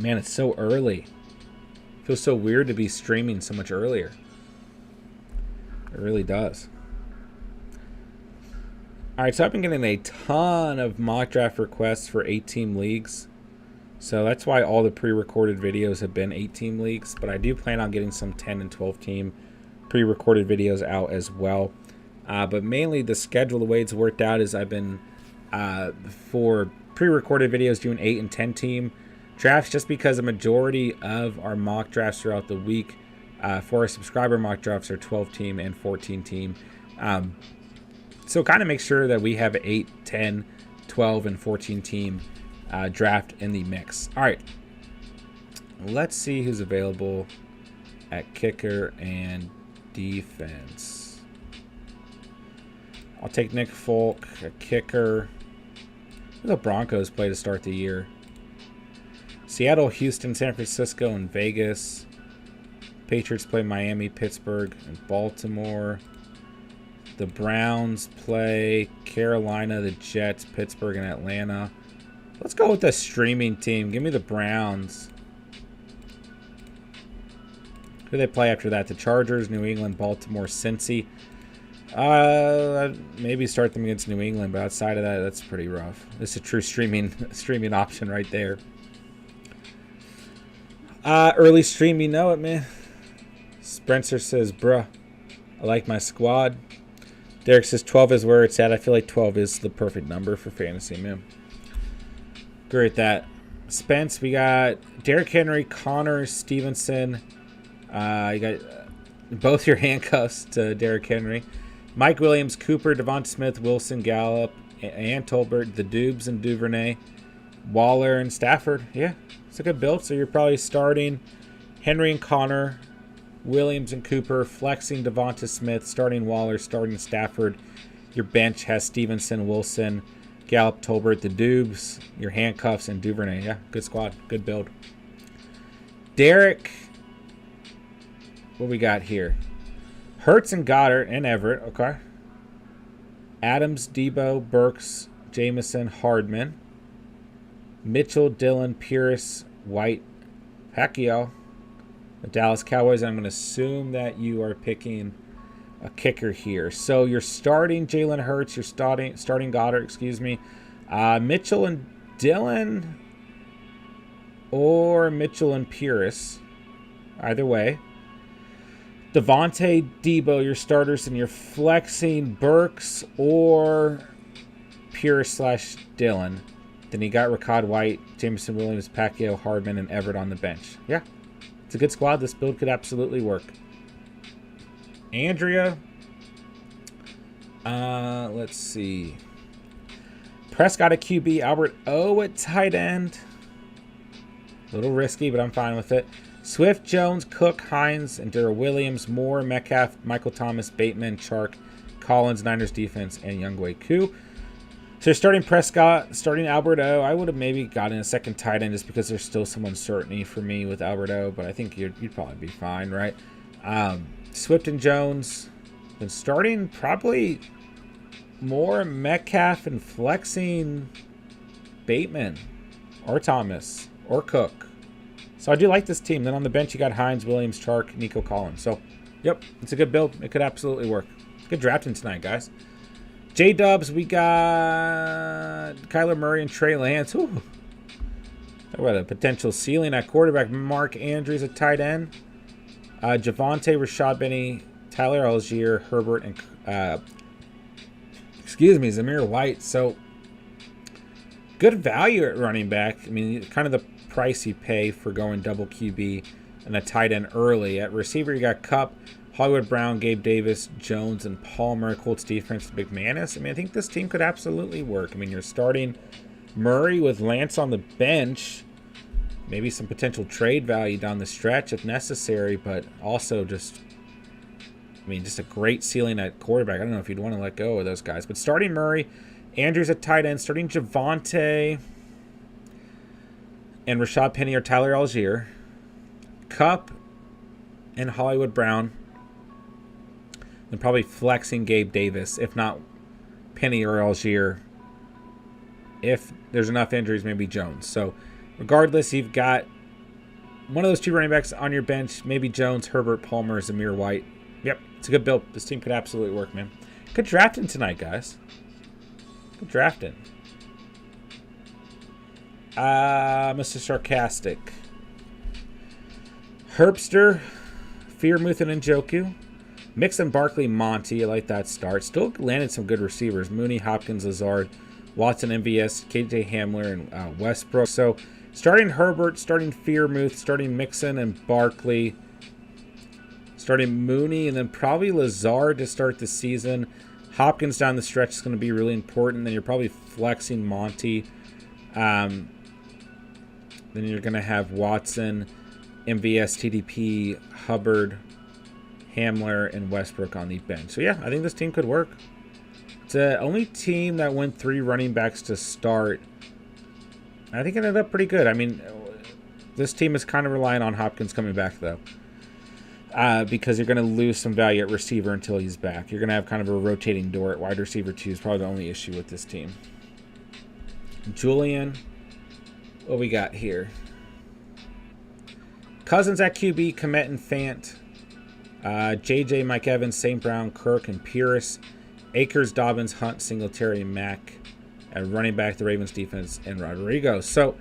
Man, it's so early. It feels so weird to be streaming so much earlier. It really does. All right, so I've been getting a ton of mock draft requests for 8-team leagues. So that's why all the pre-recorded videos have been 8-team leagues. But I do plan on getting some 10 and 12-team pre-recorded videos out as well. But mainly the schedule, the way it's worked out is I've been, for pre-recorded videos, doing 8 and 10-team drafts, just because a majority of our mock drafts throughout the week for our subscriber mock drafts are 12-team and 14-team. So kind of make sure that we have 8, 10, 12, and 14-team draft in the mix. All right. Let's see who's available at kicker and defense. I'll take Nick Folk, a kicker. Who the Broncos play to start the year? Seattle, Houston, San Francisco, and Vegas. Patriots play Miami, Pittsburgh, and Baltimore. The Browns play Carolina, the Jets, Pittsburgh, and Atlanta. Let's go with the streaming team. Give me the Browns. Who do they play after that? The Chargers, New England, Baltimore, Cincy. Maybe start them against New England, but outside of that, that's pretty rough. This is a true streaming option right there. Early stream, you know it, man. Spencer says, bruh, I like my squad. Derek says 12 is where it's at. I feel like 12 is the perfect number for fantasy, man. Great that. Spence, we got Derrick Henry, Connor, Stevenson. You got both your handcuffs to Derrick Henry. Mike Williams, Cooper, Devonta Smith, Wilson, Gallup, and Tolbert, the Dubes and Duvernay, Waller, and Stafford. Yeah, it's a good build. So you're probably starting Henry and Connor, Williams and Cooper, flexing Devonta Smith, starting Waller, starting Stafford. Your bench has Stevenson, Wilson, Gallup, Tolbert, the Dubes, your handcuffs, and Duvernay. Yeah, good squad. Good build. Derek, what we got here? Hurts and Goddard and Everett. Okay. Adams, Debo, Burks, Jameson, Hardman. Mitchell, Dillon, Pierce, White, Pacquiao. The Dallas Cowboys. I'm going to assume that you are picking a kicker here. So you're starting Jalen Hurts. You're starting Goddard, excuse me. Mitchell and Dillon or Mitchell and Pierce. Either way. Devontae, Debo, your starters, and you're flexing Burks or Pierce / Dillon. Then you got Rachaad White, Jameson Williams, Pacquiao, Hardman, and Everett on the bench. Yeah, it's a good squad. This build could absolutely work. Andrea. Let's see. Prescott at QB, Albert O at tight end. A little risky, but I'm fine with it. Swift, Jones, Cook, Hines, and Darrell Williams, Moore, Metcalf, Michael Thomas, Bateman, Chark, Collins, Niners defense, and Younghoe Koo. So you're starting Prescott, starting Albert O. I would have maybe gotten a second tight end just because there's still some uncertainty for me with Albert O, but I think you'd probably be fine, right? Swift and Jones. Then starting probably more Metcalf and flexing Bateman or Thomas or Cook. So I do like this team. Then on the bench, you got Hines, Williams, Chark, Nico Collins. So, yep, it's a good build. It could absolutely work. Good drafting tonight, guys. J-Dubs, we got Kyler Murray and Trey Lance. Ooh. Talk about a potential ceiling at quarterback. Mark Andrews at tight end. Javonte, Rashad Benny, Tyler Algier, Herbert, and Zamir White. So, good value at running back. I mean, kind of the price you pay for going double QB and a tight end early. At receiver, you got Kupp, Hollywood Brown, Gabe Davis, Jones, and Palmer. Colts defense, McManus. I mean, I think this team could absolutely work. I mean, you're starting Murray with Lance on the bench. Maybe some potential trade value down the stretch if necessary, but also just a great ceiling at quarterback. I don't know if you'd want to let go of those guys. But starting Murray Andrews at tight end, starting Javonte and Rashad Penny or Tyler Algier. Cup and Hollywood Brown. And probably flexing Gabe Davis, if not Penny or Algier. If there's enough injuries, maybe Jones. So regardless, you've got one of those two running backs on your bench. Maybe Jones, Herbert, Palmer, Zamir White. Yep, it's a good build. This team could absolutely work, man. Good drafting tonight, guys. Good drafting. Mr. Sarcastic. Herbster, Fearmouth and Njoku. Mixon, Barkley, Monty. I like that start. Still landed some good receivers. Mooney, Hopkins, Lazard, Watson, MVS, KJ Hamler, and Westbrook. So starting Herbert, starting Fearmouth, starting Mixon and Barkley. Starting Mooney, and then probably Lazard to start the season. Hopkins down the stretch is going to be really important. Then you're probably flexing Monty. Then you're going to have Watson, MVS, TDP, Hubbard, Hamler, and Westbrook on the bench. So, yeah, I think this team could work. It's the only team that went 3 running backs to start. I think it ended up pretty good. I mean, this team is kind of relying on Hopkins coming back, though. Because you're going to lose some value at receiver until he's back. You're going to have kind of a rotating door at wide receiver 2 is probably the only issue with this team. Julian, what we got here? Cousins at QB, Komet and Fant. JJ, Mike Evans, St. Brown, Kirk, and Pierce. Akers, Dobbins, Hunt, Singletary, Mack. At running back, the Ravens defense, and Rodrigo. So,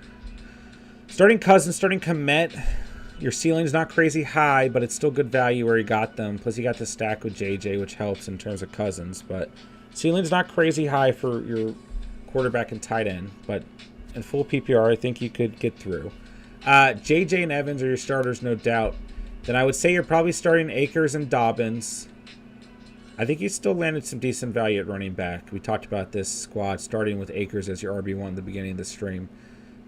starting Cousins, starting Komet. Your ceiling's not crazy high, but it's still good value where you got them. Plus, you got the stack with JJ, which helps in terms of Cousins. But ceiling's not crazy high for your quarterback and tight end. But in full PPR, I think you could get through. JJ and Evans are your starters, no doubt. Then I would say you're probably starting Akers and Dobbins. I think you still landed some decent value at running back. We talked about this squad starting with Akers as your RB1 at the beginning of the stream.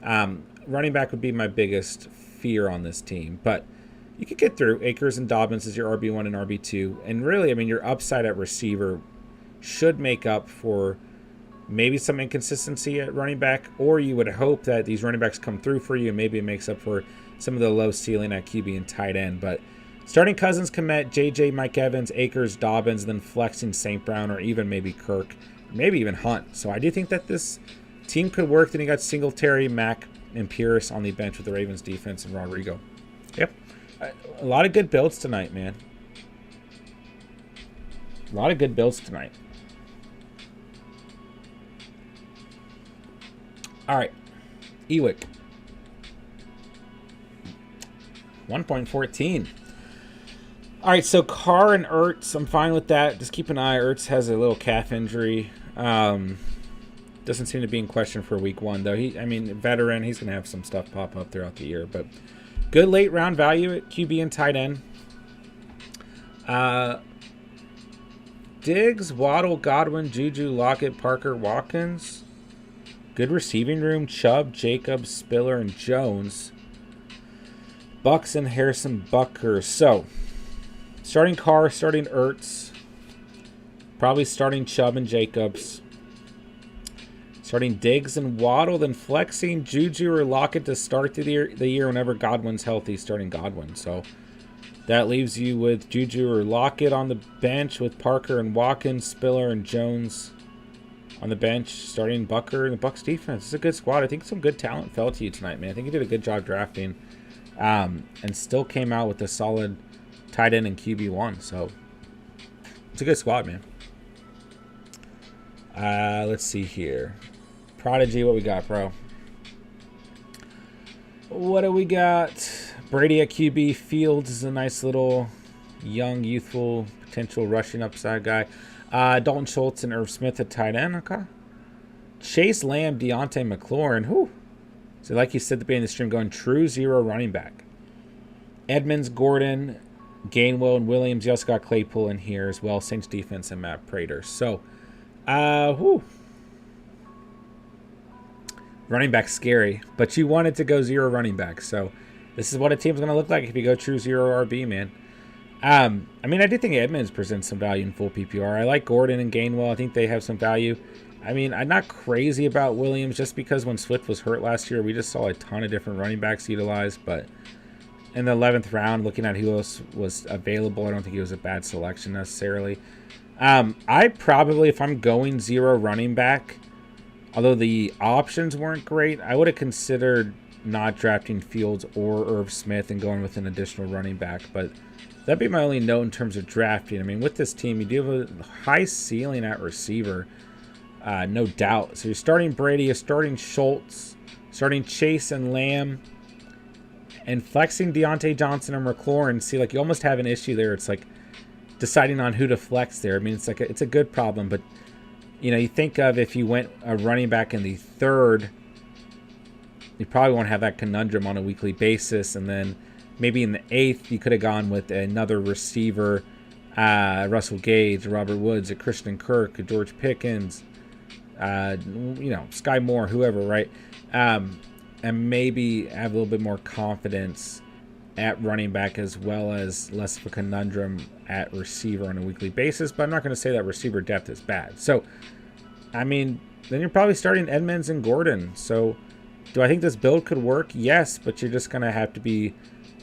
Running back would be my biggest fear on this team, but you could get through. Akers and Dobbins as your RB1 and RB2. And really, I mean, your upside at receiver should make up for maybe some inconsistency at running back, or you would hope that these running backs come through for you and maybe it makes up for some of the low ceiling at QB and tight end. But starting Cousins, Komet, JJ, Mike Evans, Akers, Dobbins, then flexing St. Brown or even maybe Kirk, or maybe even Hunt. So I do think that this team could work. Then you got Singletary, Mack, and Pierce on the bench with the Ravens defense and Rodrigo. Yep. A lot of good builds tonight, man. A lot of good builds tonight. All right. Ewick. 1.14. All right, so Carr and Ertz, I'm fine with that. Just keep an eye. Ertz has a little calf injury. Doesn't seem to be in question for week 1, though. Veteran, he's going to have some stuff pop up throughout the year. But good late round value at QB and tight end. Diggs, Waddle, Godwin, Juju, Lockett, Parker, Watkins. Good receiving room. Chubb, Jacobs, Spiller, and Jones. Bucks and Harrison Butker. So, starting Carr, starting Ertz. Probably starting Chubb and Jacobs. Starting Diggs and Waddle, then flexing Juju or Lockett to start the year whenever Godwin's healthy, starting Godwin. So that leaves you with Juju or Lockett on the bench with Parker and Watkins, Spiller and Jones on the bench, starting Butker and the Bucks defense. It's a good squad. I think some good talent fell to you tonight, man. I think you did a good job drafting and still came out with a solid tight end and QB1. So it's a good squad, man. Let's see here. Prodigy, what we got, bro? What do we got? Brady at QB. Fields is a nice little young, youthful, potential rushing upside guy. Dalton Schultz and Irv Smith at tight end. Okay. Chase Lamb, Deontay McLaurin. Whew. So like you said at the beginning of the stream, going true zero running back. Edmonds, Gordon, Gainwell, and Williams. You also got Claypool in here as well. Saints defense and Matt Prater. So, whew. Running back scary, but you wanted to go zero running back. So this is what a team's going to look like if you go true zero RB, man. I do think Edmonds presents some value in full PPR. I like Gordon and Gainwell. I think they have some value. I mean, I'm not crazy about Williams just because when Swift was hurt last year, we just saw a ton of different running backs utilized. But in the 11th round, looking at who else was available, I don't think he was a bad selection necessarily. I probably, if I'm going 0 running back, although the options weren't great, I would have considered not drafting Fields or Irv Smith and going with an additional running back. But that'd be my only note in terms of drafting. I mean, with this team, you do have a high ceiling at receiver, no doubt. So you're starting Brady, you're starting Schultz, starting Chase and Lamb, and flexing Deontay Johnson and McLaurin. See, like, you almost have an issue there. It's like deciding on who to flex there. I mean, it's like it's a good problem, but you know, you think of if you went a running back in the 3rd, you probably won't have that conundrum on a weekly basis. And then maybe in the 8th, you could have gone with another receiver, Russell Gage, Robert Woods, a Christian Kirk, a George Pickens, you know, Sky Moore, whoever, right? And maybe have a little bit more confidence at running back as well as less of a conundrum at receiver on a weekly basis. But I'm not going to say that receiver depth is bad. So, I mean, then you're probably starting Edmonds and Gordon. So, do I think this build could work? Yes, but you're just going to have to be,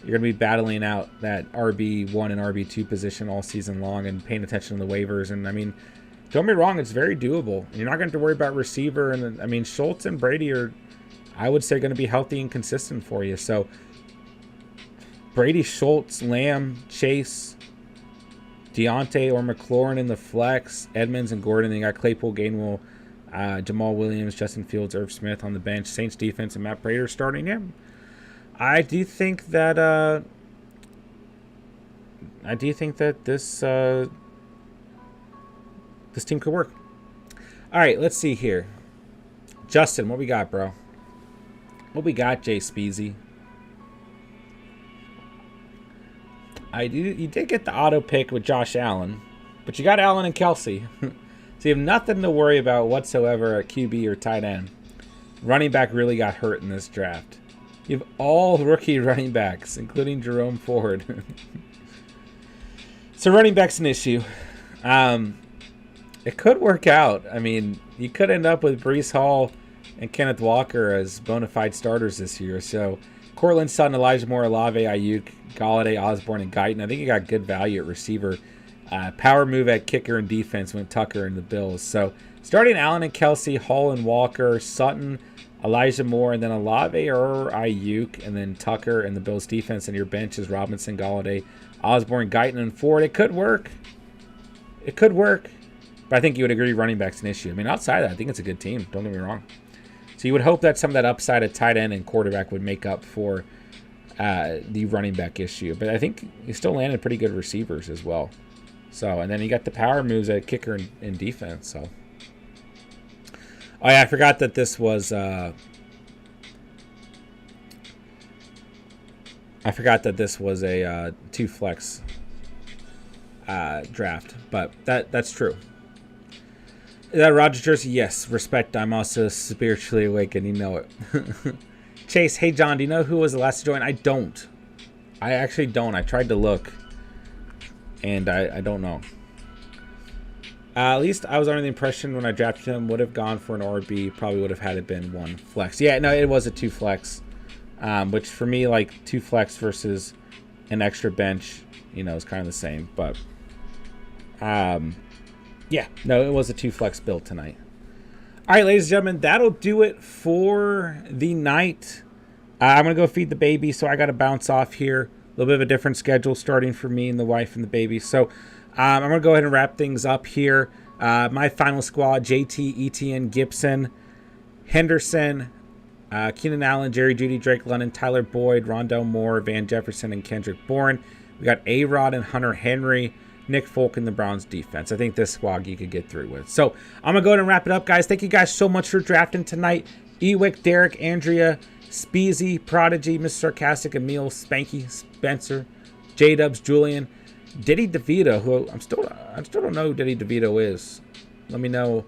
you're going to be battling out that RB1 and RB2 position all season long and paying attention to the waivers. And, I mean, don't be wrong, it's very doable. You're not going to have to worry about receiver. And, I mean, Schultz and Brady are, I would say, going to be healthy and consistent for you. So, Brady, Schultz, Lamb, Chase, Deontay or McLaurin in the flex, Edmonds and Gordon. Then you got Claypool, Gainwell, Jamal Williams, Justin Fields, Irv Smith on the bench. Saints defense and Matt Prater starting him. I do think that this this team could work. All right, let's see here. Justin, what we got, bro? What we got, Jay Speezy? You did get the auto pick with Josh Allen, but you got Allen and Kelsey. So you have nothing to worry about whatsoever at QB or tight end. Running back really got hurt in this draft. You have all rookie running backs, including Jerome Ford. So running back's an issue. It could work out. I mean, you could end up with Breece Hall and Kenneth Walker as bona fide starters this year. So Cortland Sutton, Elijah Moore, Olave, Ayuk, Galladay, Osborne, and Guyton. I think you got good value at receiver. Power move at kicker and defense went Tucker and the Bills. So starting Allen and Kelsey, Hall and Walker, Sutton, Elijah Moore, and then Olave or Ayuk, and then Tucker and the Bills defense. And your bench is Robinson, Galladay, Osborne, Guyton, and Ford. It could work. It could work. But I think you would agree running back's an issue. I mean, outside of that, I think it's a good team. Don't get me wrong. So you would hope that some of that upside at tight end and quarterback would make up for the running back issue. But I think you still landed pretty good receivers as well. So, and then you got the power moves at kicker and defense. So, oh yeah, I forgot that this was a two flex draft, but that's true. Is that Roger jersey? Yes. Respect. I'm also spiritually awake, and you know it. Chase, hey John, do you know who was the last to join? I don't. I actually don't. I tried to look, and I don't know. At least I was under the impression when I drafted him would have gone for an RB. Probably would have had it been one flex. Yeah, no, it was a two flex, which for me, like two flex versus an extra bench, you know, is kind of the same. But yeah, no, it was a two flex build tonight. All right, ladies and gentlemen, that'll do it for the night. I'm going to go feed the baby, so I got to bounce off here. A little bit of a different schedule starting for me and the wife and the baby. So I'm going to go ahead and wrap things up here. My final squad: JT, ETN, Gibson, Henderson, Keenan Allen, Jerry Jeudy, Drake London, Tyler Boyd, Rondell Moore, Van Jefferson, and Kendrick Bourne. We got A-Rod and Hunter Henry, Nick Folk in the Browns defense. I think this squad you could get through with. So I'm going to go ahead and wrap it up, guys. Thank you guys so much for drafting tonight. Ewick, Derek, Andrea, Speezy, Prodigy, Mr. Sarcastic, Emil, Spanky, Spencer, J-Dubs, Julian, Diddy DeVito, who I still don't know who Diddy DeVito is. Let me know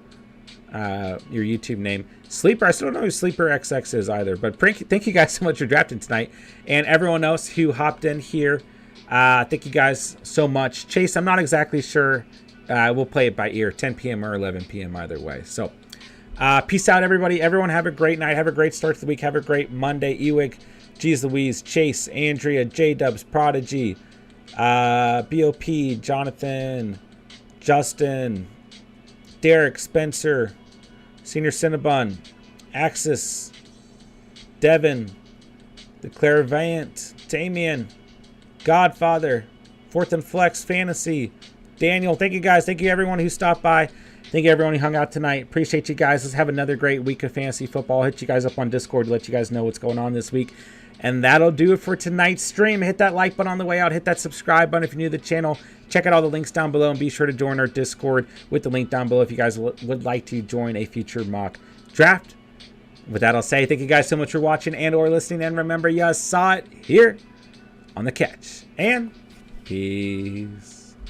your YouTube name. Sleeper, I still don't know who Sleeper XX is either. But thank you guys so much for drafting tonight. And everyone else who hopped in here, thank you guys so much. Chase, I'm not exactly sure. We'll play it by ear, 10 p.m. or 11 p.m. either way. So Peace out, everybody. Everyone have a great night. Have a great start to the week. Have a great Monday. Ewig, G's Louise, Chase, Andrea, J-Dubs, Prodigy, BOP, Jonathan, Justin, Derek, Spencer, Senior Cinnabon, Axis, Devin, The Clairvoyant, Damien, Godfather, Fourth and Flex, Fantasy, Daniel. Thank you, guys. Thank you, everyone who stopped by. Thank you, everyone who hung out tonight. Appreciate you guys. Let's have another great week of fantasy football. I'll hit you guys up on Discord to let you guys know what's going on this week. And that'll do it for tonight's stream. Hit that like button on the way out. Hit that subscribe button if you're new to the channel. Check out all the links down below. And be sure to join our Discord with the link down below if you guys would like to join a future mock draft. With that, I'll say thank you guys so much for watching and or listening. And remember, you saw it here on The Catch. And peace.